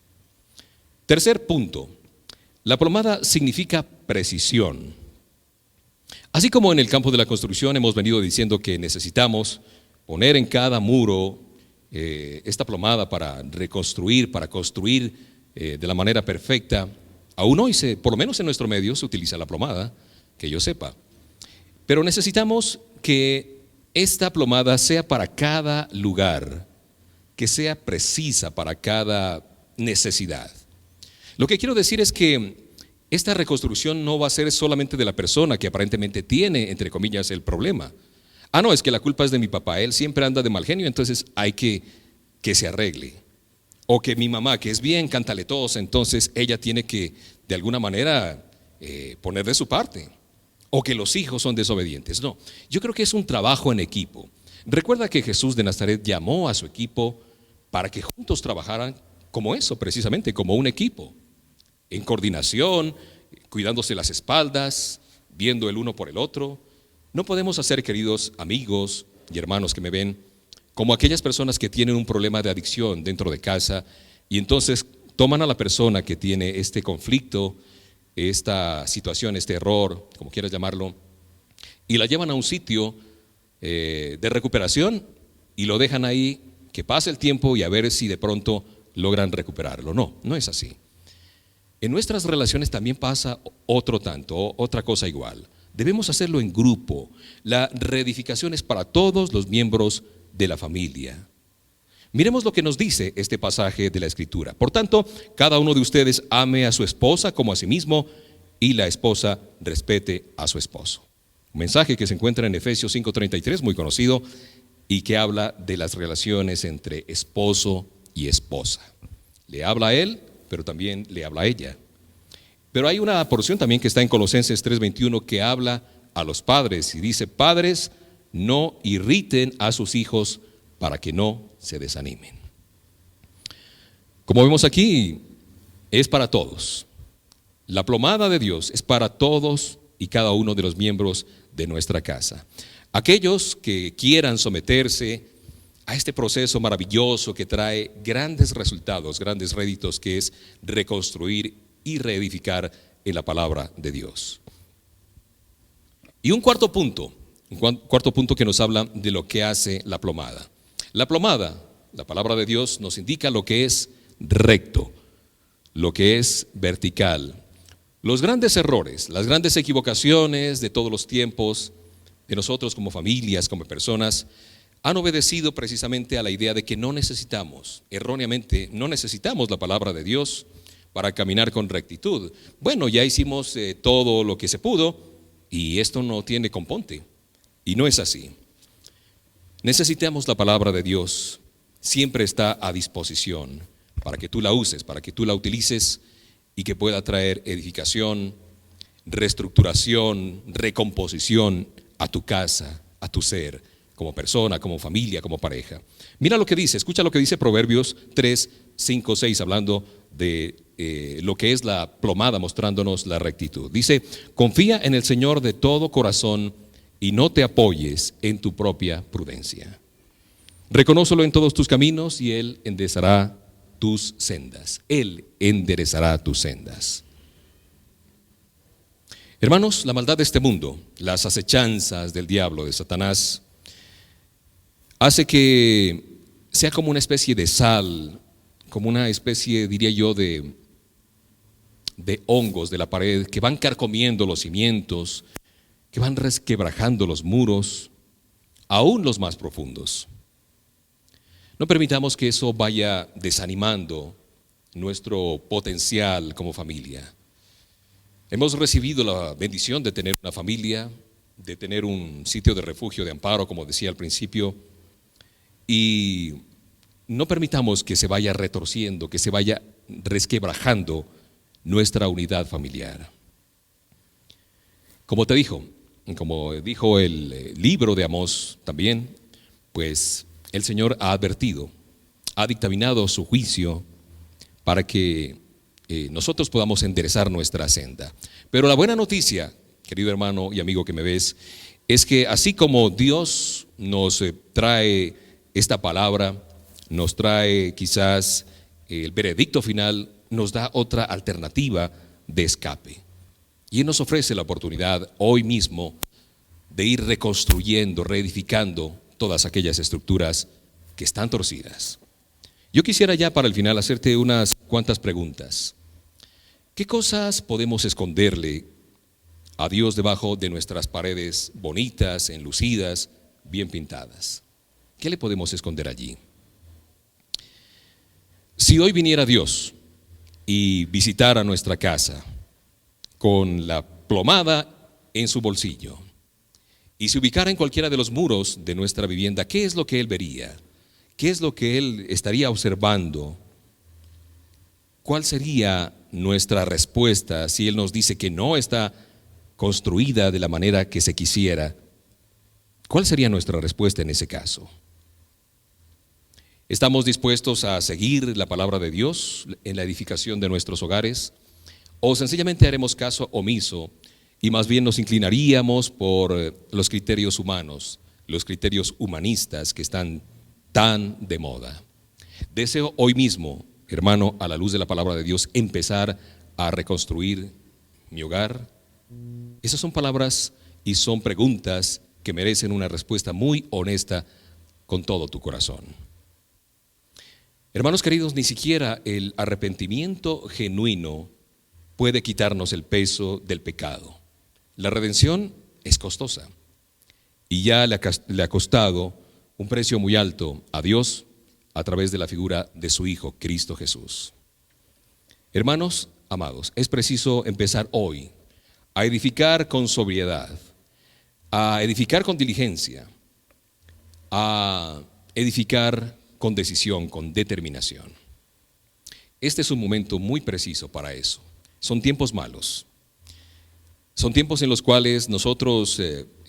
Tercer punto, la plomada significa precisión. Así como en el campo de la construcción hemos venido diciendo que necesitamos poner en cada muro esta plomada para reconstruir, para construir de la manera perfecta, aún hoy, por lo menos en nuestro medio, se utiliza la plomada, que yo sepa. Pero necesitamos que esta plomada sea para cada lugar, que sea precisa para cada necesidad. Lo que quiero decir es que esta reconstrucción no va a ser solamente de la persona que aparentemente tiene, entre comillas, el problema. No, es que la culpa es de mi papá, él siempre anda de mal genio, entonces hay que se arregle. O que mi mamá, que es bien cantaletosa, entonces ella tiene que, de alguna manera, poner de su parte. O que los hijos son desobedientes. No, yo creo que es un trabajo en equipo. Recuerda que Jesús de Nazaret llamó a su equipo para que juntos trabajaran como eso, precisamente, como un equipo. En coordinación, cuidándose las espaldas, viendo el uno por el otro. No podemos hacer, queridos amigos y hermanos que me ven, como aquellas personas que tienen un problema de adicción dentro de casa y entonces toman a la persona que tiene este conflicto, esta situación, este error, como quieras llamarlo, y la llevan a un sitio de recuperación y lo dejan ahí, que pase el tiempo y a ver si de pronto logran recuperarlo. No, no es así. En nuestras relaciones también pasa otro tanto, otra cosa igual. debemos hacerlo en grupo. La reedificación es para todos los miembros de la familia. Miremos lo que nos dice este pasaje de la Escritura. Por tanto, cada uno de ustedes ame a su esposa como a sí mismo, y la esposa respete a su esposo. Un mensaje que se encuentra en Efesios 5:33, muy conocido, y que habla de las relaciones entre esposo y esposa. Le habla a él, pero también le habla a ella. Pero hay una porción también que está en Colosenses 3:21 que habla a los padres y dice: padres, no irriten a sus hijos para que no se desanimen. Como vemos aquí, es para todos. La plomada de Dios es para todos y cada uno de los miembros de nuestra casa. Aquellos que quieran someterse a este proceso maravilloso que trae grandes resultados, grandes réditos, que es reconstruir y reedificar en la palabra de Dios. Y un cuarto punto que nos habla de lo que hace la plomada. La plomada, la palabra de Dios, nos indica lo que es recto, lo que es vertical. Los grandes errores, las grandes equivocaciones de todos los tiempos, de nosotros como familias, como personas, han obedecido precisamente a la idea de que no necesitamos, erróneamente, no necesitamos la palabra de Dios para caminar con rectitud. Bueno, ya hicimos todo lo que se pudo y esto no tiene componte. Y no es así. Necesitamos la palabra de Dios, siempre está a disposición para que tú la uses, para que tú la utilices y que pueda traer edificación, reestructuración, recomposición a tu casa, a tu ser, como persona, como familia, como pareja. Mira lo que dice, escucha lo que dice Proverbios 3, 5, 6, hablando de lo que es la plomada, mostrándonos la rectitud. Dice: confía en el Señor de todo corazón y no te apoyes en tu propia prudencia. Reconócelo en todos tus caminos y Él enderezará tus sendas. Él enderezará tus sendas. Hermanos, la maldad de este mundo, las acechanzas del diablo, de Satanás, hace que sea como una especie de sal, como una especie, diría yo, de hongos de la pared que van carcomiendo los cimientos, que van resquebrajando los muros, aún los más profundos. No permitamos que eso vaya desanimando nuestro potencial como familia. Hemos recibido la bendición de tener una familia, de tener un sitio de refugio, de amparo, como decía al principio, y no permitamos que se vaya retorciendo, que se vaya resquebrajando nuestra unidad familiar. Como dijo el libro de Amós también, pues el Señor ha advertido, ha dictaminado su juicio para que nosotros podamos enderezar nuestra senda. Pero la buena noticia, querido hermano y amigo que me ves, es que así como Dios nos trae esta palabra, nos trae quizás el veredicto final, nos da otra alternativa de escape. Y Él nos ofrece la oportunidad hoy mismo de ir reconstruyendo, reedificando todas aquellas estructuras que están torcidas. Yo quisiera ya para el final hacerte unas cuantas preguntas. ¿Qué cosas podemos esconderle a Dios debajo de nuestras paredes bonitas, enlucidas, bien pintadas? ¿Qué le podemos esconder allí? Si hoy viniera Dios y visitara nuestra casa con la plomada en su bolsillo y se ubicara en cualquiera de los muros de nuestra vivienda, ¿qué es lo que Él vería? ¿Qué es lo que Él estaría observando? ¿Cuál sería nuestra respuesta si Él nos dice que no está construida de la manera que se quisiera? ¿Cuál sería nuestra respuesta en ese caso? ¿Estamos dispuestos a seguir la palabra de Dios en la edificación de nuestros hogares? ¿O sencillamente haremos caso omiso y más bien nos inclinaríamos por los criterios humanos, los criterios humanistas que están tan de moda? Deseo hoy mismo, hermano, a la luz de la palabra de Dios, empezar a reconstruir mi hogar. Esas son palabras y son preguntas que merecen una respuesta muy honesta con todo tu corazón. Hermanos queridos, ni siquiera el arrepentimiento genuino puede quitarnos el peso del pecado. La redención es costosa y ya le ha costado un precio muy alto a Dios a través de la figura de su Hijo, Cristo Jesús. Hermanos amados, es preciso empezar hoy a edificar con sobriedad, a edificar con diligencia, a edificar con decisión, con determinación. Este es un momento muy preciso para eso. Son tiempos malos. Son tiempos en los cuales nosotros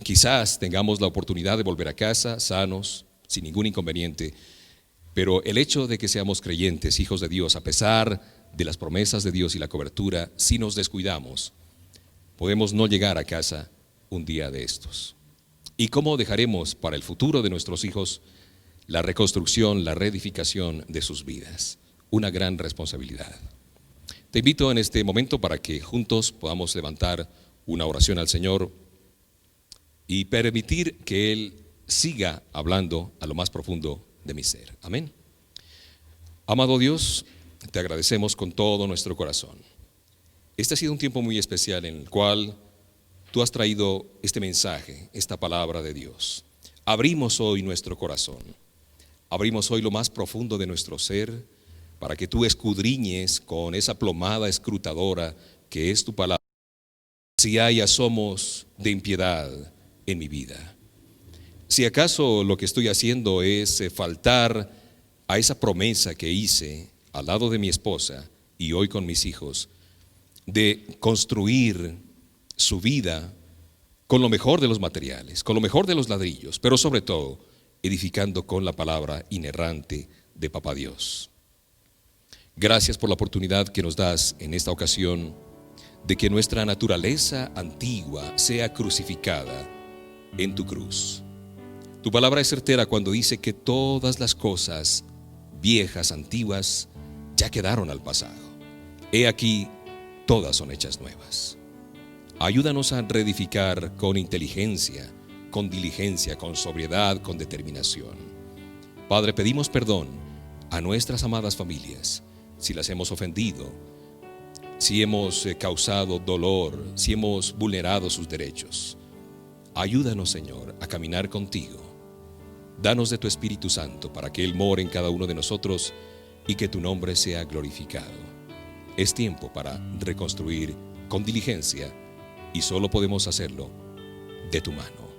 quizás tengamos la oportunidad de volver a casa sanos, sin ningún inconveniente, pero el hecho de que seamos creyentes, hijos de Dios, a pesar de las promesas de Dios y la cobertura, si nos descuidamos, podemos no llegar a casa un día de estos. ¿Y cómo dejaremos para el futuro de nuestros hijos la reconstrucción, la reedificación de sus vidas? Una gran responsabilidad. Te invito en este momento para que juntos podamos levantar una oración al Señor y permitir que Él siga hablando a lo más profundo de mi ser. Amén. Amado Dios, te agradecemos con todo nuestro corazón. Este ha sido un tiempo muy especial en el cual tú has traído este mensaje, esta palabra de Dios. Abrimos hoy nuestro corazón, abrimos hoy lo más profundo de nuestro ser para que tú escudriñes con esa plomada escrutadora que es tu palabra si hay asomos de impiedad en mi vida. Si acaso lo que estoy haciendo es faltar a esa promesa que hice al lado de mi esposa y hoy con mis hijos, de construir su vida con lo mejor de los materiales, con lo mejor de los ladrillos, pero sobre todo edificando con la palabra inerrante de Papá Dios. Gracias por la oportunidad que nos das en esta ocasión de que nuestra naturaleza antigua sea crucificada en tu cruz. Tu palabra es certera cuando dice que todas las cosas viejas, antiguas, ya quedaron al pasado. He aquí, todas son hechas nuevas. Ayúdanos a reedificar con inteligencia, con diligencia, con sobriedad, con determinación. Padre, pedimos perdón a nuestras amadas familias si las hemos ofendido, si hemos causado dolor, si hemos vulnerado sus derechos. Ayúdanos, Señor, a caminar contigo. Danos de tu Espíritu Santo para que Él more en cada uno de nosotros y que tu nombre sea glorificado. Es tiempo para reconstruir con diligencia y solo podemos hacerlo de tu mano.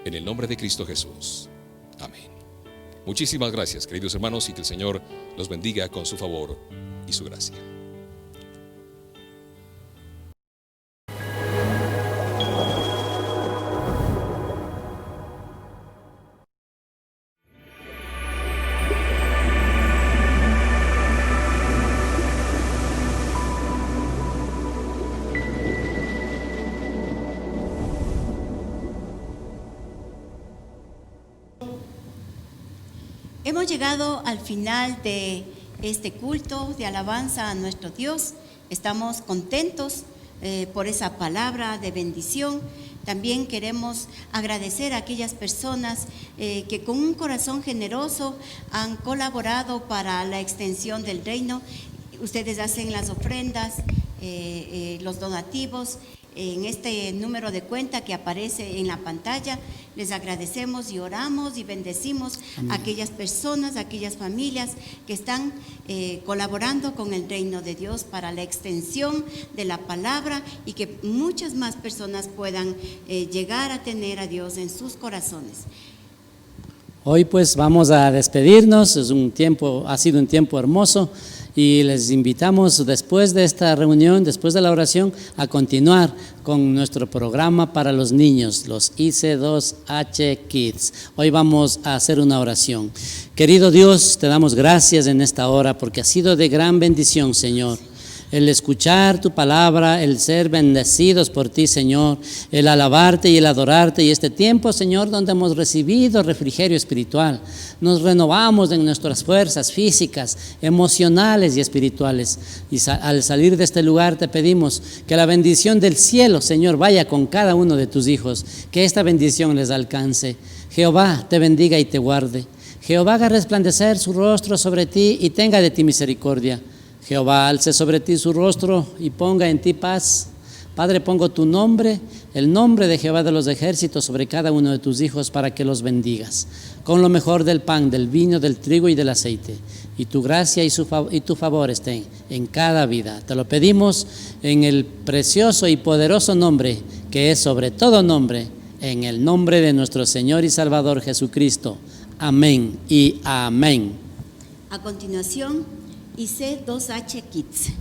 En el nombre de Cristo Jesús. Amén. Muchísimas gracias, queridos hermanos, y que el Señor los bendiga con su favor y su gracia. Hemos llegado al final de este culto de alabanza a nuestro Dios. Estamos contentos por esa palabra de bendición. También queremos agradecer a aquellas personas que con un corazón generoso han colaborado para la extensión del reino. Ustedes hacen las ofrendas, los donativos en este número de cuenta que aparece en la pantalla. Les agradecemos y oramos y bendecimos a aquellas personas, a aquellas familias que están colaborando con el reino de Dios para la extensión de la palabra y que muchas más personas puedan llegar a tener a Dios en sus corazones. Hoy pues vamos a despedirnos. Ha sido un tiempo hermoso. Y les invitamos después de esta reunión, después de la oración, a continuar con nuestro programa para los niños, los IC2H Kids. Hoy vamos a hacer una oración. Querido Dios, te damos gracias en esta hora porque ha sido de gran bendición, Señor. El escuchar tu palabra, el ser bendecidos por ti, Señor, el alabarte y el adorarte, y este tiempo, Señor, donde hemos recibido refrigerio espiritual, nos renovamos en nuestras fuerzas físicas, emocionales y espirituales, y al salir de este lugar te pedimos que la bendición del cielo, Señor, vaya con cada uno de tus hijos, que esta bendición les alcance. Jehová te bendiga y te guarde. Jehová haga resplandecer su rostro sobre ti y tenga de ti misericordia. Jehová alce sobre ti su rostro y ponga en ti paz. Padre, pongo tu nombre, el nombre de Jehová de los ejércitos sobre cada uno de tus hijos para que los bendigas, con lo mejor del pan, del vino, del trigo y del aceite. Y tu gracia y tu favor estén en cada vida. Te lo pedimos en el precioso y poderoso nombre que es sobre todo nombre, en el nombre de nuestro Señor y Salvador Jesucristo. Amén y amén. A continuación, IC2H Kids.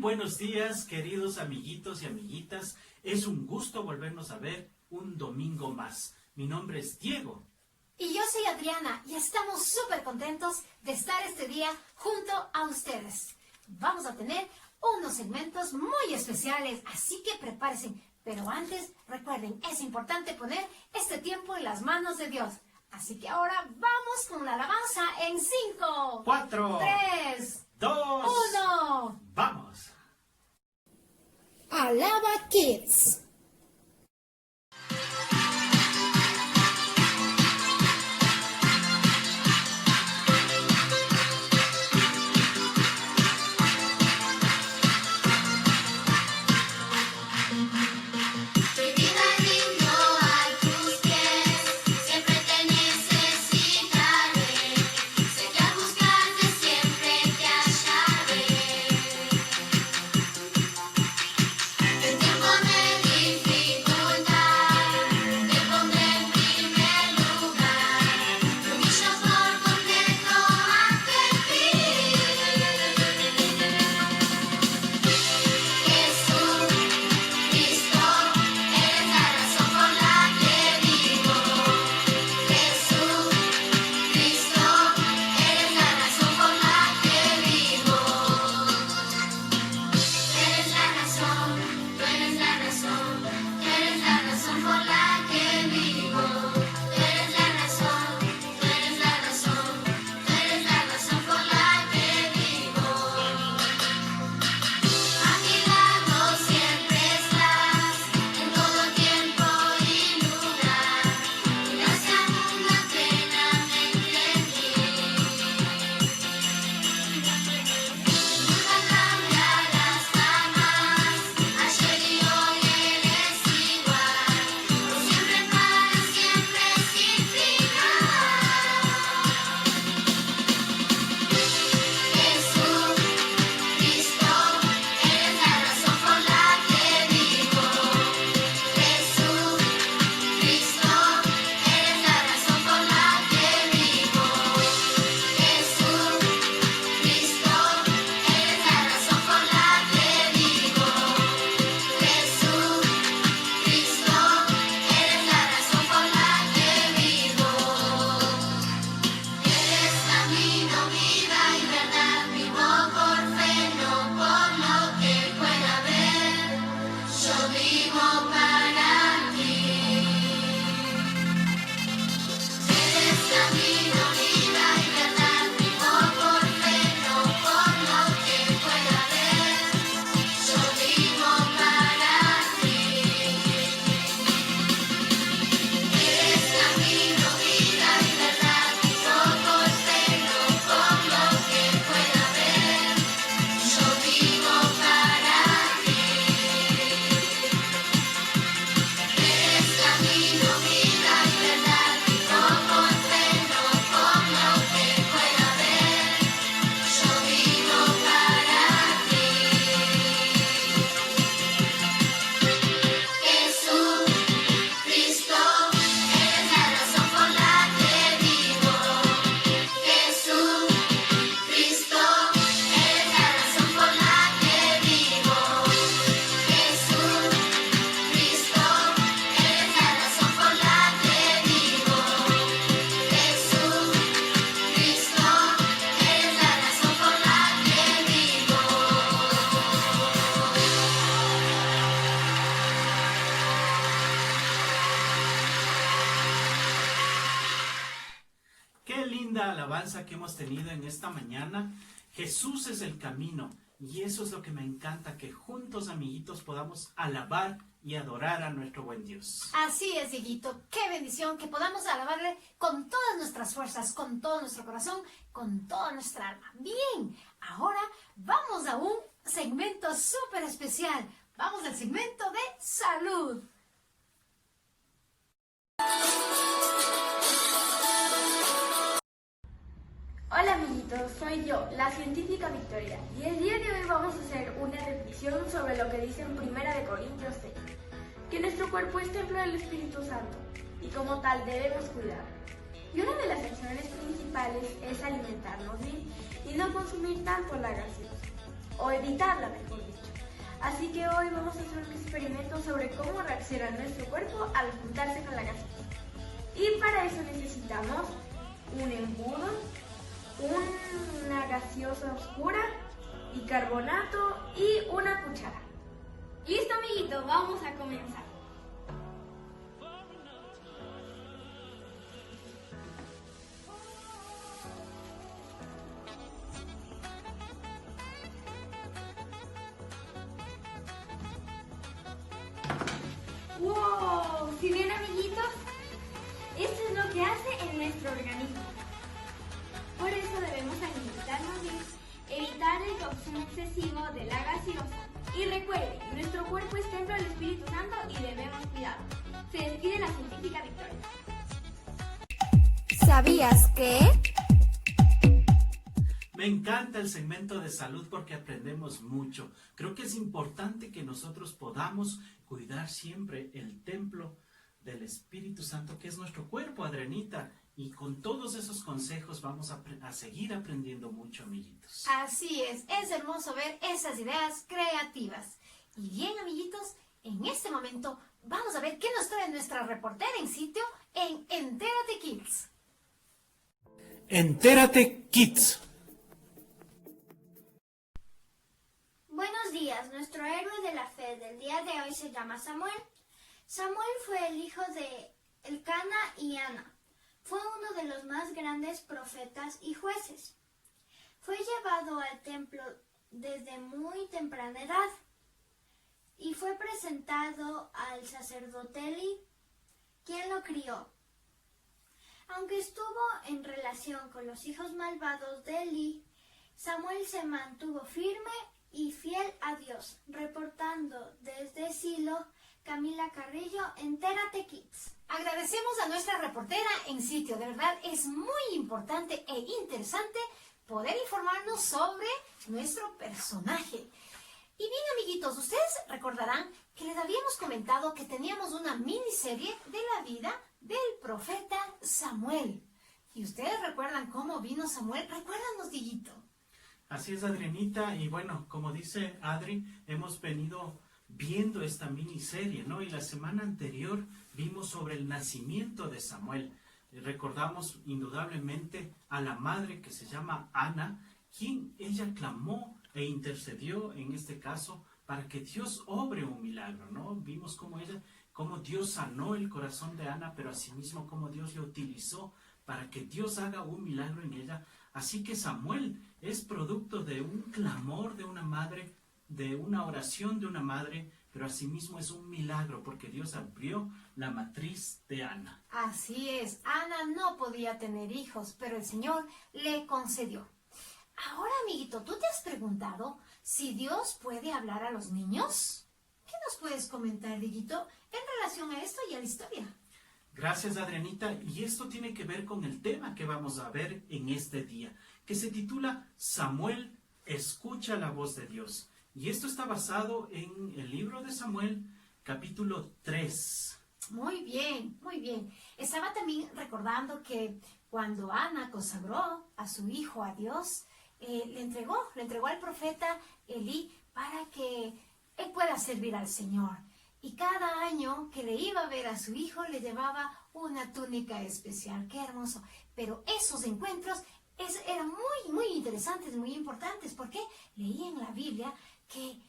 Buenos días, queridos amiguitos y amiguitas. Es un gusto volvernos a ver un domingo más. Mi nombre es Diego. Y yo soy Adriana y estamos súper contentos de estar este día junto a ustedes. Vamos a tener unos segmentos muy especiales, así que prepárense. Pero antes, recuerden, es importante poner este tiempo en las manos de Dios. Así que ahora vamos con la alabanza en 5, 4, 3, 2, 1. ¡Vamos! Alaba Kids. El tiempo me linda alabanza que hemos tenido en esta mañana. Jesús es el camino. Y eso es lo que me encanta, que juntos, amiguitos, podamos alabar y adorar a nuestro buen Dios. Así es, Dieguito. Qué bendición que podamos alabarle con todas nuestras fuerzas, con todo nuestro corazón, con toda nuestra alma. Bien, ahora vamos a un segmento súper especial. Vamos al segmento de salud. Hola amiguitos, soy yo, la científica Victoria, y el día de hoy vamos a hacer una revisión sobre lo que dice en 1 Corintios 6, que nuestro cuerpo es templo del Espíritu Santo, y como tal debemos cuidar. Y una de las acciones principales es alimentarnos bien y no consumir tanto la gaseosa, o evitarla mejor dicho. Así que hoy vamos a hacer un experimento sobre cómo reacciona nuestro cuerpo al juntarse con la gaseosa. Y para eso necesitamos un embudo, una gaseosa oscura, bicarbonato y una cuchara. Listo, amiguito, vamos a comenzar. ¡Wow! ¿Sí ven, amiguitos? Esto es lo que hace en nuestro organismo. Por eso debemos alimentarnos bien, evitar el consumo excesivo de la gaseosa. Y recuerden, nuestro cuerpo es templo del Espíritu Santo y debemos cuidarlo. Se despide la científica Victoria. ¿Sabías que? Me encanta el segmento de salud porque aprendemos mucho. Creo que es importante que nosotros podamos cuidar siempre el templo del Espíritu Santo, que es nuestro cuerpo, Adrianita. Y con todos esos consejos vamos a seguir aprendiendo mucho, amiguitos. Así es hermoso ver esas ideas creativas. Y bien, amiguitos, en este momento vamos a ver qué nos trae nuestra reportera en sitio en Entérate Kids. Entérate Kids. Buenos días, nuestro héroe de la fe del día de hoy se llama Samuel. Samuel fue el hijo de Elcana y Ana. Fue uno de los más grandes profetas y jueces. Fue llevado al templo desde muy temprana edad y fue presentado al sacerdote Elí, quien lo crió. Aunque estuvo en relación con los hijos malvados de Elí, Samuel se mantuvo firme y fiel a Dios. Reportando desde Silo, Camila Carrillo, Entérate Kids. Agradecemos a nuestra reportera en sitio. De verdad es muy importante e interesante poder informarnos sobre nuestro personaje. Y bien, amiguitos, ustedes recordarán que les habíamos comentado que teníamos una miniserie de la vida del profeta Samuel. ¿Y ustedes recuerdan cómo vino Samuel? Recuérdanos, Dieguito. Así es, Adrianita. Y bueno, como dice Adri, hemos venido viendo esta miniserie, ¿no? Y la semana anterior vimos sobre el nacimiento de Samuel. Recordamos indudablemente a la madre que se llama Ana, quien ella clamó e intercedió en este caso para que Dios obre un milagro, ¿no? Vimos cómo Dios sanó el corazón de Ana, pero asimismo cómo Dios la utilizó para que Dios haga un milagro en ella. Así que Samuel es producto de un clamor de una madre, de una oración de una madre, pero asimismo es un milagro porque Dios abrió la matriz de Ana. Así es, Ana no podía tener hijos, pero el Señor le concedió. Ahora, amiguito, ¿tú te has preguntado si Dios puede hablar a los niños? ¿Qué nos puedes comentar, Dieguito, en relación a esto y a la historia? Gracias, Adrianita. Y esto tiene que ver con el tema que vamos a ver en este día, que se titula Samuel escucha la voz de Dios. Y esto está basado en el libro de Samuel, capítulo 3. Muy bien, muy bien. Estaba también recordando que cuando Ana consagró a su hijo a Dios, le entregó al profeta Elí para que él pueda servir al Señor. Y cada año que le iba a ver a su hijo, le llevaba una túnica especial. ¡Qué hermoso! Pero esos encuentros eran muy, muy interesantes, muy importantes, porque leí en la Biblia que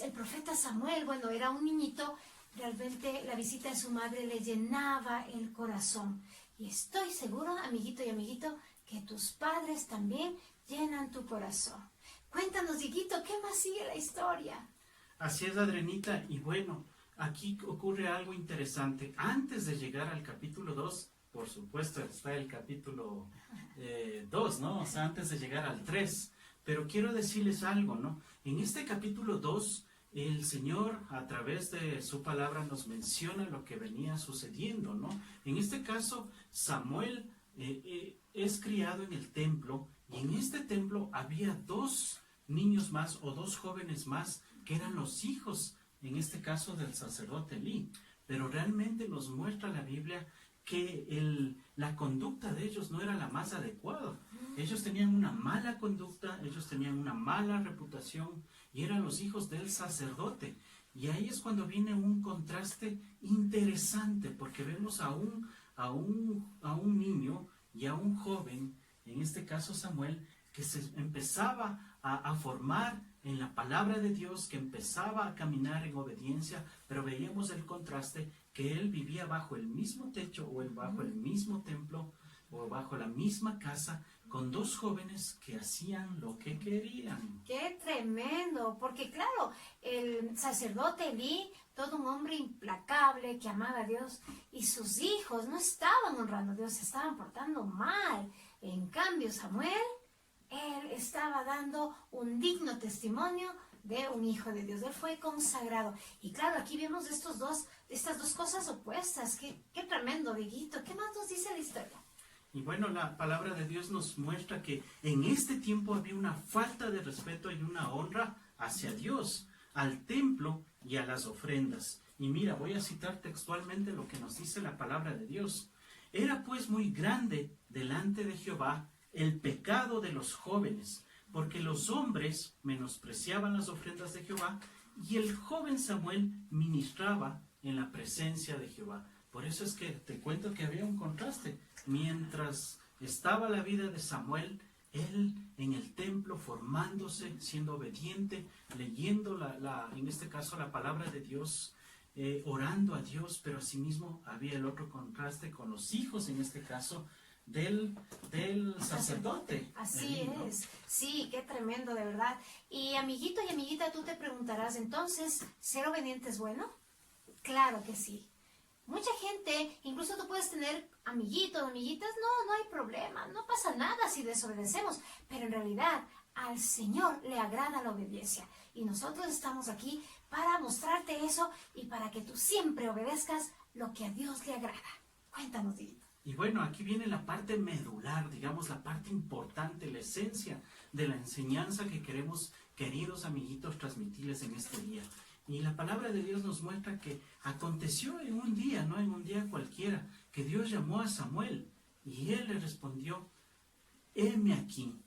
el profeta Samuel, bueno, era un niñito, realmente la visita de su madre le llenaba el corazón. Y estoy seguro, amiguito y amiguito, que tus padres también llenan tu corazón. Cuéntanos, Dieguito, ¿qué más sigue la historia? Así es, Adrianita, y bueno, aquí ocurre algo interesante. Antes de llegar al capítulo 2, por supuesto está el capítulo 2, ¿no? O sea, antes de llegar al 3. Pero quiero decirles algo, ¿no? En este capítulo 2, el Señor a través de su palabra nos menciona lo que venía sucediendo, ¿no? En este caso, Samuel es criado en el templo, y en este templo había 2 niños más o 2 jóvenes más que eran los hijos, en este caso del sacerdote Elí. Pero realmente nos muestra la Biblia que la conducta de ellos no era la más adecuada. Ellos tenían una mala conducta, ellos tenían una mala reputación, y eran los hijos del sacerdote. Y ahí es cuando viene un contraste interesante, porque vemos a un niño y a un joven, en este caso Samuel, que se empezaba a formar en la palabra de Dios, que empezaba a caminar en obediencia, pero veíamos el contraste que él vivía bajo el mismo techo o bajo el mismo templo o bajo la misma casa con 2 jóvenes que hacían lo que querían. ¡Qué tremendo! Porque claro, el sacerdote Elí, todo un hombre implacable que amaba a Dios, y sus hijos no estaban honrando a Dios, se estaban portando mal. En cambio, Samuel, él estaba dando un digno testimonio de un hijo de Dios. Él fue consagrado. Y claro, aquí vemos estas dos cosas opuestas. ¡Qué tremendo, Dieguito! ¿Qué más nos dice la historia? Y bueno, la palabra de Dios nos muestra que en este tiempo había una falta de respeto y una honra hacia Dios, al templo y a las ofrendas. Y mira, voy a citar textualmente lo que nos dice la palabra de Dios. Era pues muy grande delante de Jehová el pecado de los jóvenes, porque los hombres menospreciaban las ofrendas de Jehová, y el joven Samuel ministraba en la presencia de Jehová. Por eso es que te cuento que había un contraste. Mientras estaba la vida de Samuel, él en el templo formándose, siendo obediente, leyendo en este caso la palabra de Dios, orando a Dios, pero asimismo había el otro contraste con los hijos, en este caso, del sacerdote. Así es. Sí, qué tremendo, de verdad. Y amiguito y amiguita, tú te preguntarás, entonces, ¿ser obediente es bueno? Claro que sí. Mucha gente, incluso tú puedes tener amiguitos, amiguitas, no hay problema, no pasa nada si desobedecemos, pero en realidad al Señor le agrada la obediencia, y nosotros estamos aquí para mostrarte eso y para que tú siempre obedezcas lo que a Dios le agrada. Cuéntanos, Dieguito. Y bueno, aquí viene la parte medular, digamos, la parte importante, la esencia de la enseñanza que queremos, queridos amiguitos, transmitirles en este día. Y la palabra de Dios nos muestra que aconteció en un día, no en un día cualquiera, que Dios llamó a Samuel y él le respondió, heme aquí.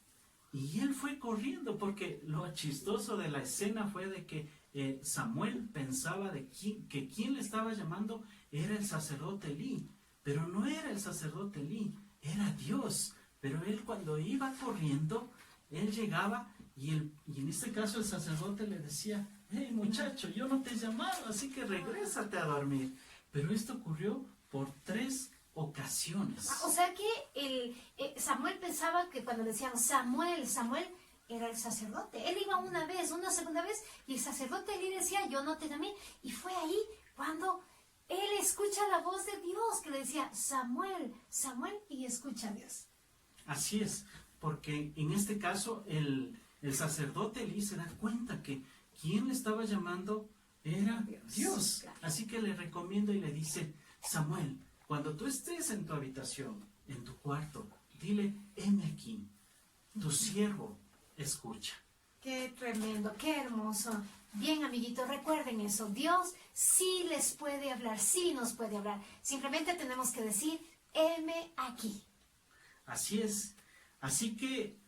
Y él fue corriendo, porque lo chistoso de la escena fue de que Samuel pensaba que quien le estaba llamando era el sacerdote Elí, pero no era el sacerdote Elí, era Dios. Pero él, cuando iba corriendo, él llegaba y en este caso el sacerdote le decía, hey muchacho, yo no te he llamado, así que regrésate a dormir. Pero esto ocurrió por 3 ocasiones. O sea que Samuel pensaba que cuando le decían Samuel era el sacerdote. Él iba una vez, una segunda vez, y el sacerdote le decía, yo no te llamé. Y fue ahí cuando él escucha la voz de Dios, que le decía, Samuel, Samuel, y escucha a Dios. Así es, porque en este caso el sacerdote Elí se da cuenta que quien le estaba llamando era Dios. Claro. Así que le recomienda y le dice, Samuel, cuando tú estés en tu habitación, en tu cuarto, dile, heme aquí, tu siervo escucha. Qué tremendo, qué hermoso. Bien, amiguitos, recuerden eso. Dios sí les puede hablar, sí nos puede hablar. Simplemente tenemos que decir, heme aquí. Así es. Así que,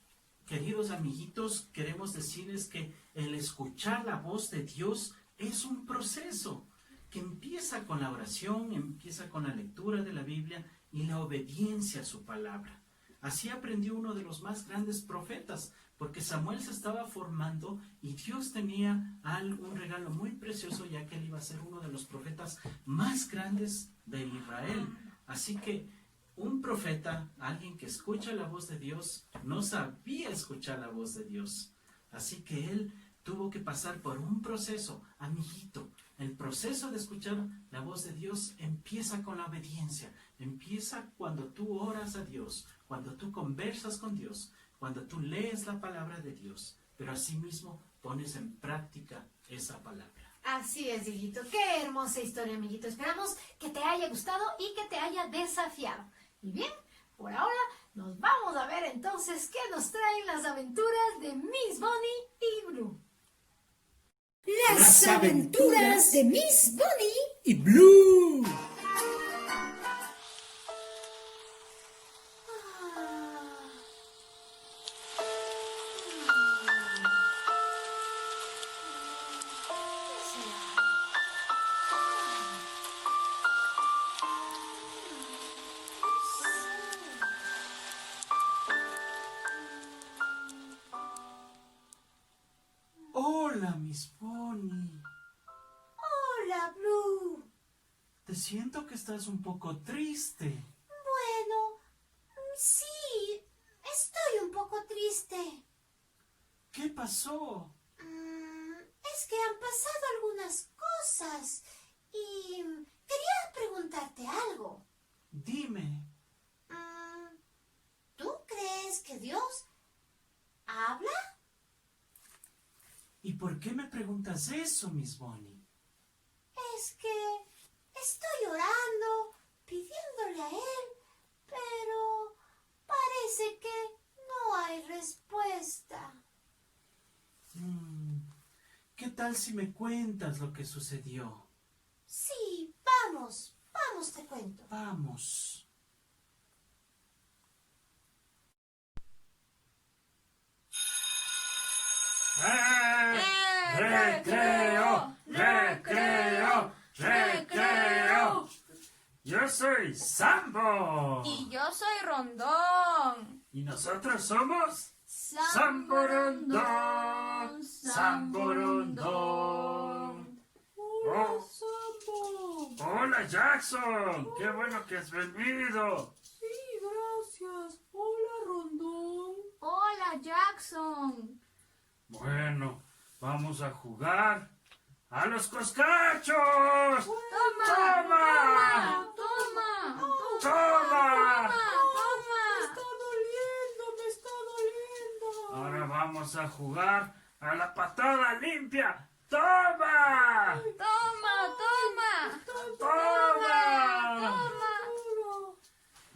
queridos amiguitos, queremos decirles que el escuchar la voz de Dios es un proceso que empieza con la oración, empieza con la lectura de la Biblia y la obediencia a su palabra. Así aprendió uno de los más grandes profetas, porque Samuel se estaba formando y Dios tenía un regalo muy precioso, ya que él iba a ser uno de los profetas más grandes de Israel. Así que un profeta, alguien que escucha la voz de Dios, no sabía escuchar la voz de Dios. Así que él tuvo que pasar por un proceso, amiguito. El proceso de escuchar la voz de Dios empieza con la obediencia. Empieza cuando tú oras a Dios, cuando tú conversas con Dios, cuando tú lees la palabra de Dios, pero asimismo pones en práctica esa palabra. Así es, Dieguito. Qué hermosa historia, amiguito. Esperamos que te haya gustado y que te haya desafiado. Y bien, por ahora nos vamos a ver entonces qué nos traen las aventuras de Miss Bonnie y Blue. Las aventuras de Miss Bonnie Y Blue. Hola, Miss Bonnie. Hola, Blue. Te siento que estás un poco triste. Bueno, sí, estoy un poco triste. ¿Qué pasó? Es que han pasado algunas cosas y quería preguntarte algo. Dime. ¿Tú crees que Dios habla? ¿Y por qué me preguntas eso, Miss Bonnie? Es que estoy orando, pidiéndole a Él, pero parece que no hay respuesta. ¿Qué tal si me cuentas lo que sucedió? Sí, vamos, te cuento. Vamos. ¡Recreo! ¡Recreo! ¡Recreo! Yo soy Sambo. Y yo soy Rondón. Y nosotros somos Samborondón. Samborondón. Oh. Hola Jackson, qué bueno que has venido. Sí, gracias. Hola, Rondón. Hola, Jackson. Bueno, vamos a jugar a los coscachos. Toma, ¡Toma! toma, ¡Toma! toma. Me está doliendo. Ahora vamos a jugar a la patada limpia. ¡Toma! Toma, ¡Toma! toma.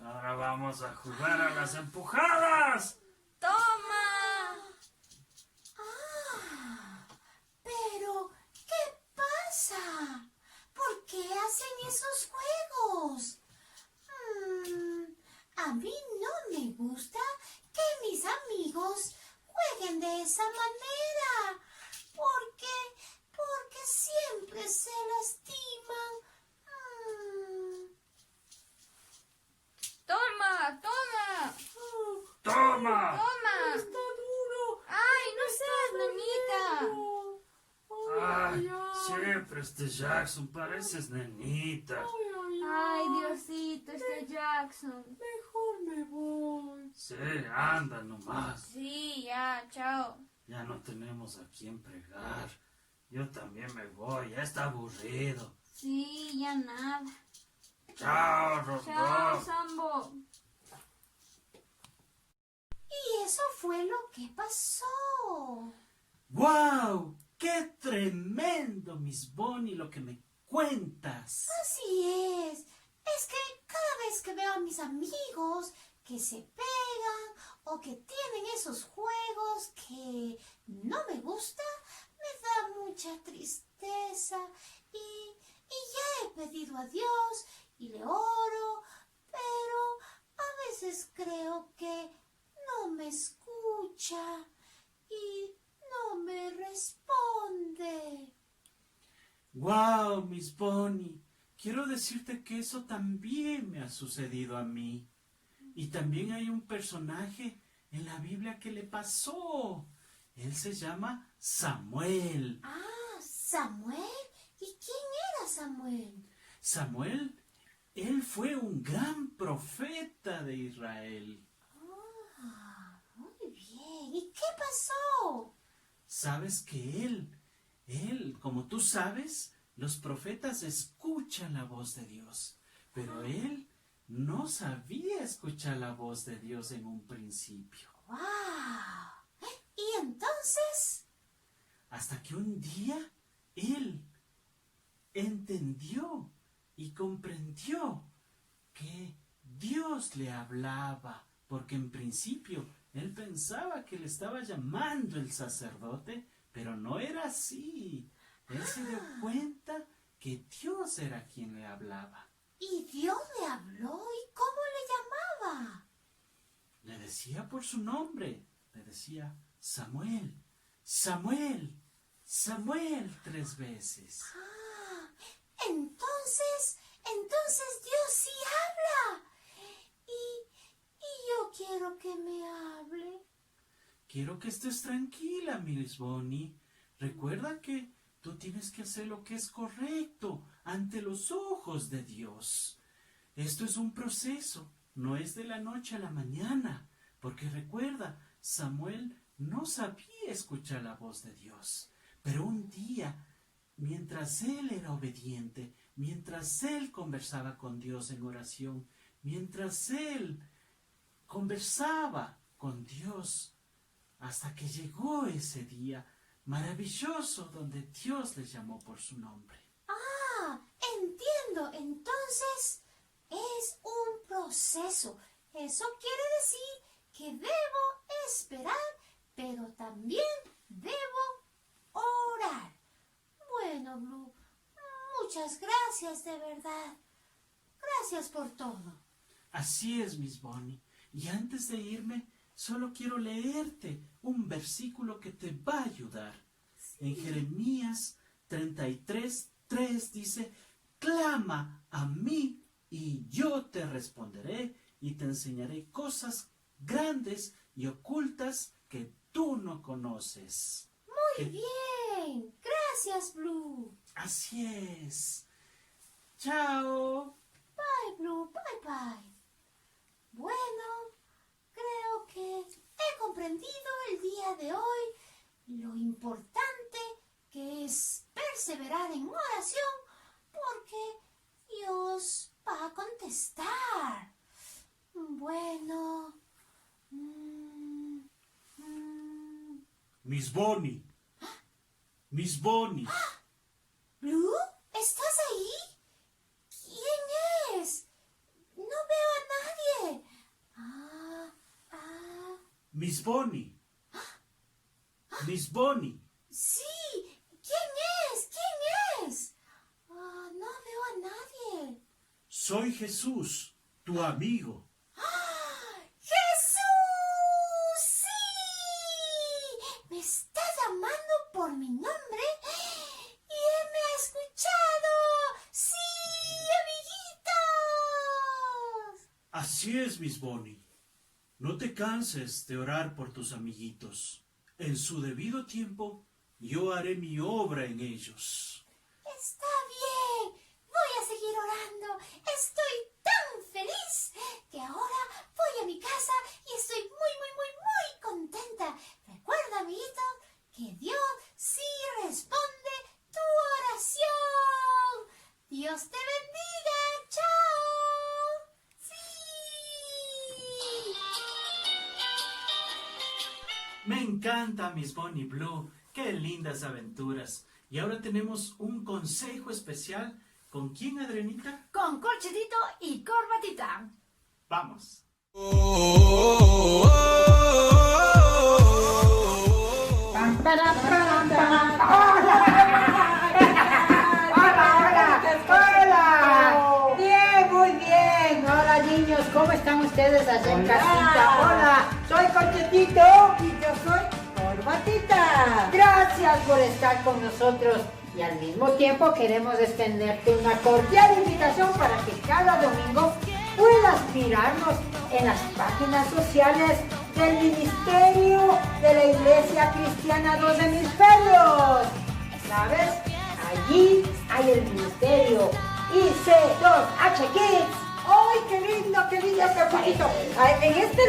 Ahora vamos a jugar a las empujadas. Toma. Pero, ¿qué pasa? ¿Por qué hacen esos juegos? A mí no me gusta que mis amigos jueguen de esa manera, porque siempre se lastiman. Toma, toma. ¡Toma! Toma. Está duro. Ay, no seas nenita. Ay, siempre este Jackson, pareces nenita. Ay, Diosito, este Jackson. Mejor me voy. Sí, anda nomás. Sí, ya, chao. Ya no tenemos a quién pregar. Yo también me voy, ya está aburrido. Sí, ya nada. Chao, Rondón. Chao, Sambo. Y eso fue lo que pasó. ¡Guau! ¡Qué tremendo, Miss Bonnie, lo que me cuentas! Así es. Es que cada vez que veo a mis amigos que se pegan o que tienen esos juegos que no me gustan, me da mucha tristeza y ya he pedido a Dios y le oro, pero a veces creo que no me escucha y no me responde. ¡Guau, Miss Bonnie! Quiero decirte que eso también me ha sucedido a mí. Y también hay un personaje en la Biblia que le pasó. Él se llama Samuel. Ah, ¿Samuel? ¿Y quién era Samuel? Samuel Él fue un gran profeta de Israel. Muy bien. ¿Y qué pasó? Sabes que él, como tú sabes, los profetas escuchan la voz de Dios, pero él no sabía escuchar la voz de Dios en un principio. ¡Wow! ¿Y entonces? Hasta que un día él entendió y comprendió que Dios le hablaba, porque en principio él pensaba que le estaba llamando el sacerdote, pero no era así. Él se dio cuenta que Dios era quien le hablaba. ¿Y Dios le habló? ¿Y cómo le llamaba? Le decía por su nombre, le decía Samuel, Samuel, Samuel 3 veces. Entonces Dios sí habla. Y yo quiero que me hable. Quiero que estés tranquila, Miss Bonnie. Recuerda que tú tienes que hacer lo que es correcto ante los ojos de Dios. Esto es un proceso, no es de la noche a la mañana, porque recuerda, Samuel no sabía escuchar la voz de Dios. Pero un día, mientras él era obediente, mientras él conversaba con Dios en oración, mientras él conversaba con Dios, hasta que llegó ese día maravilloso donde Dios le llamó por su nombre. Entiendo. Entonces es un proceso. Eso quiere decir que debo esperar, pero también debo orar. Bueno, Blue, muchas gracias de verdad. Gracias por todo. Así es, Miss Bonnie. Y antes de irme, solo quiero leerte un versículo que te va a ayudar. Sí. En Jeremías 33:3 dice: clama a mí y yo te responderé y te enseñaré cosas grandes y ocultas que tú no conoces. Muy bien. Gracias, Blue. Así es. Chao. Bye, Blue. Bye, bye. Bueno, creo que he comprendido el día de hoy lo importante que es perseverar en oración, porque Dios va a contestar. Bueno. Miss Bonnie. Miss Bonnie. ¿Blue? ¿Estás ahí? ¿Quién es? No veo a nadie. Miss Bonnie. Miss Bonnie. Sí. ¿Quién es? ¿Quién es? No veo a nadie. Soy Jesús, tu amigo. ¡Jesús! ¡Sí! Me está llamando por mi nombre y él me ha escuchado. ¡Sí, amiguitos! Así es, Miss Bonnie. No te canses de orar por tus amiguitos. En su debido tiempo, yo haré mi obra en ellos. Está bien. Voy a seguir orando. Estoy tan feliz que ahora voy a mi casa y estoy muy contenta. Recuerda, amiguito, que Dios sí responde tu oración. Dios te bendiga. ¡Chao! ¡Sí! Me encanta, Miss Bonnie Blue. Qué lindas aventuras. Y ahora tenemos un consejo especial. ¿Con quién, Adrianita? Con corchetito y corbatita. Vamos. ¡Hola! Bien, muy bien. Hola, niños, ¿cómo están ustedes allá en casita? Hola, soy Corchetito y yo soy Corbatita. Gracias por estar con nosotros. Y al mismo tiempo queremos extenderte una cordial invitación para que cada domingo puedas mirarnos en las páginas sociales del Ministerio de la Iglesia Cristiana Dos Hemisferios. ¿Sabes? Allí hay el ministerio IC2H Kids. ¡Ay, qué lindo, qué bonito! En este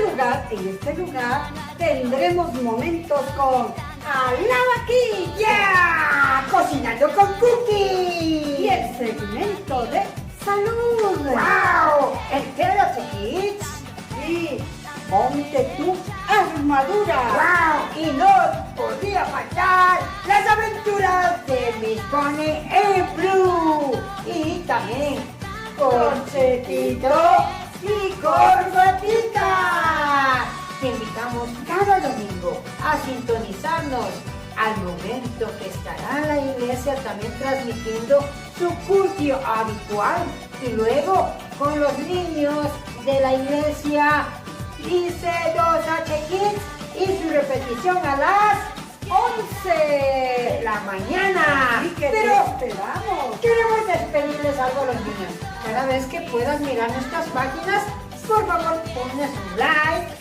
lugar tendremos momentos con Alaba Kids, ¡yeah! Cocinando con Cookie. Y el segmento de salud. ¡Wow! Entérate, Kids. Y ponte tu armadura. ¡Wow! Y no podía faltar las aventuras de Miss Pony en Blue. Y también Corchetito y Corbatita. Te invitamos cada domingo a sintonizarnos al momento que estará la iglesia también transmitiendo su culto habitual y luego con los niños de la iglesia IC2H Kids y su repetición a las 11 de la mañana. Pero esperamos. Queremos despedirles algo a los niños. Cada vez que puedas mirar nuestras páginas, por favor ponnos un like,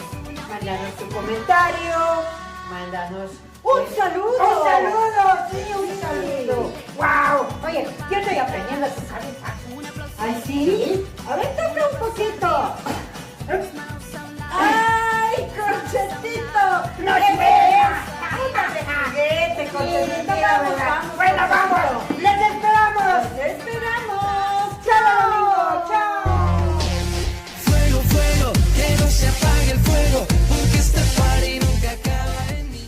mándanos tu comentario, mándanos un saludo. Un saludo, sí, un saludo. ¡Wow! Oye, yo estoy aprendiendo a tocar el saxo. ¿Ay, sí? A ver, toca un poquito. ¡Ay, Corchetito! ¡No veas! ¡Juguete, Corchetito! Bueno, vamos. ¡Les esperamos! ¡Les esperamos! ¡Chao, domingo! ¡Chao! Fuego, fuego, que no se apague el fuego, porque este party nunca acaba en mí.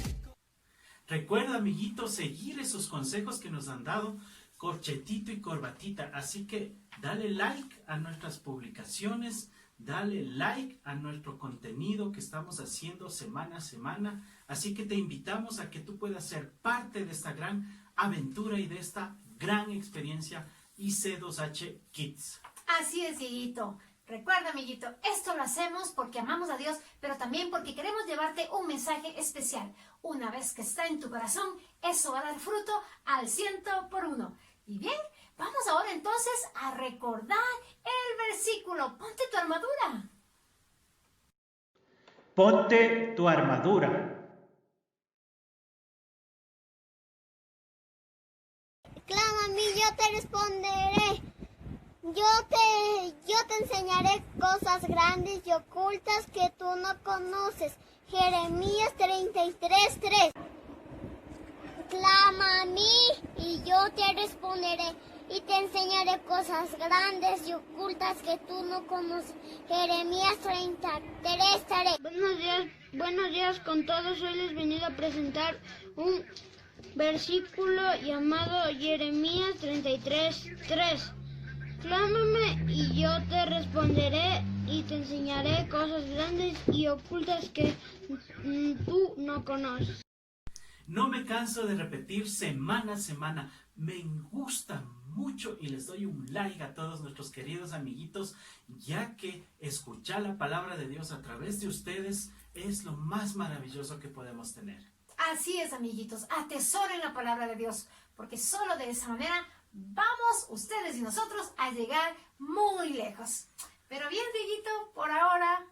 Recuerda, amiguitos, seguir esos consejos que nos han dado Corchetito y Corbatita. Así que dale like a nuestras publicaciones, dale like a nuestro contenido que estamos haciendo semana a semana. Así que te invitamos a que tú puedas ser parte de esta gran aventura y de esta gran experiencia IC2H Kids. Así es, Dieguito. Recuerda, amiguito, esto lo hacemos porque amamos a Dios, pero también porque queremos llevarte un mensaje especial. Una vez que está en tu corazón, eso va a dar fruto al 100%. Y bien, vamos ahora entonces a recordar el versículo. Ponte tu armadura. Ponte tu armadura. Clama a mí, yo te responderé. Yo te enseñaré cosas grandes y ocultas que tú no conoces. Jeremías 33:3. Clama a mí y yo te responderé y te enseñaré cosas grandes y ocultas que tú no conoces. Jeremías 33:3. Buenos días con todos. Hoy les he venido a presentar un versículo llamado Jeremías 33:3. Clámame y yo te responderé y te enseñaré cosas grandes y ocultas que tú no conoces. No me canso de repetir semana a semana. Me gusta mucho y les doy un like a todos nuestros queridos amiguitos, ya que escuchar la palabra de Dios a través de ustedes es lo más maravilloso que podemos tener. Así es, amiguitos. Atesoren la palabra de Dios, porque solo de esa manera vamos ustedes y nosotros a llegar muy lejos. Pero bien, Dieguito, por ahora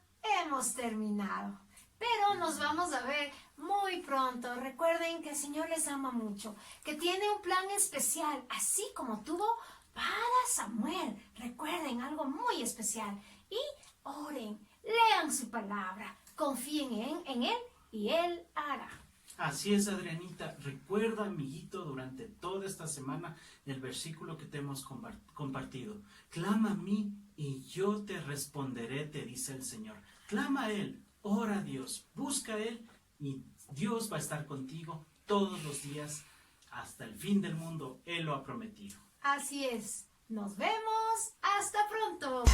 hemos terminado. Pero nos vamos a ver muy pronto. Recuerden que el Señor les ama mucho, que tiene un plan especial, así como tuvo para Samuel. Recuerden algo muy especial. Y oren, lean su palabra, confíen en Él y Él hará. Así es, Adrianita. Recuerda, amiguito, durante toda esta semana el versículo que te hemos compartido. Clama a mí y yo te responderé, te dice el Señor. Clama a Él, ora a Dios, busca a Él y Dios va a estar contigo todos los días hasta el fin del mundo. Él lo ha prometido. Así es. Nos vemos. Hasta pronto.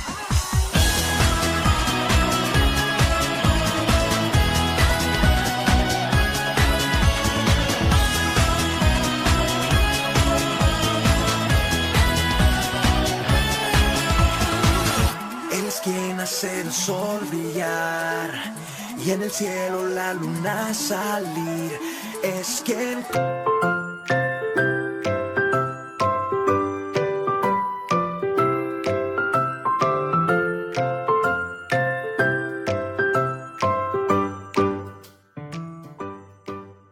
Es quien hace el sol brillar y en el cielo la luna salir. Es quien...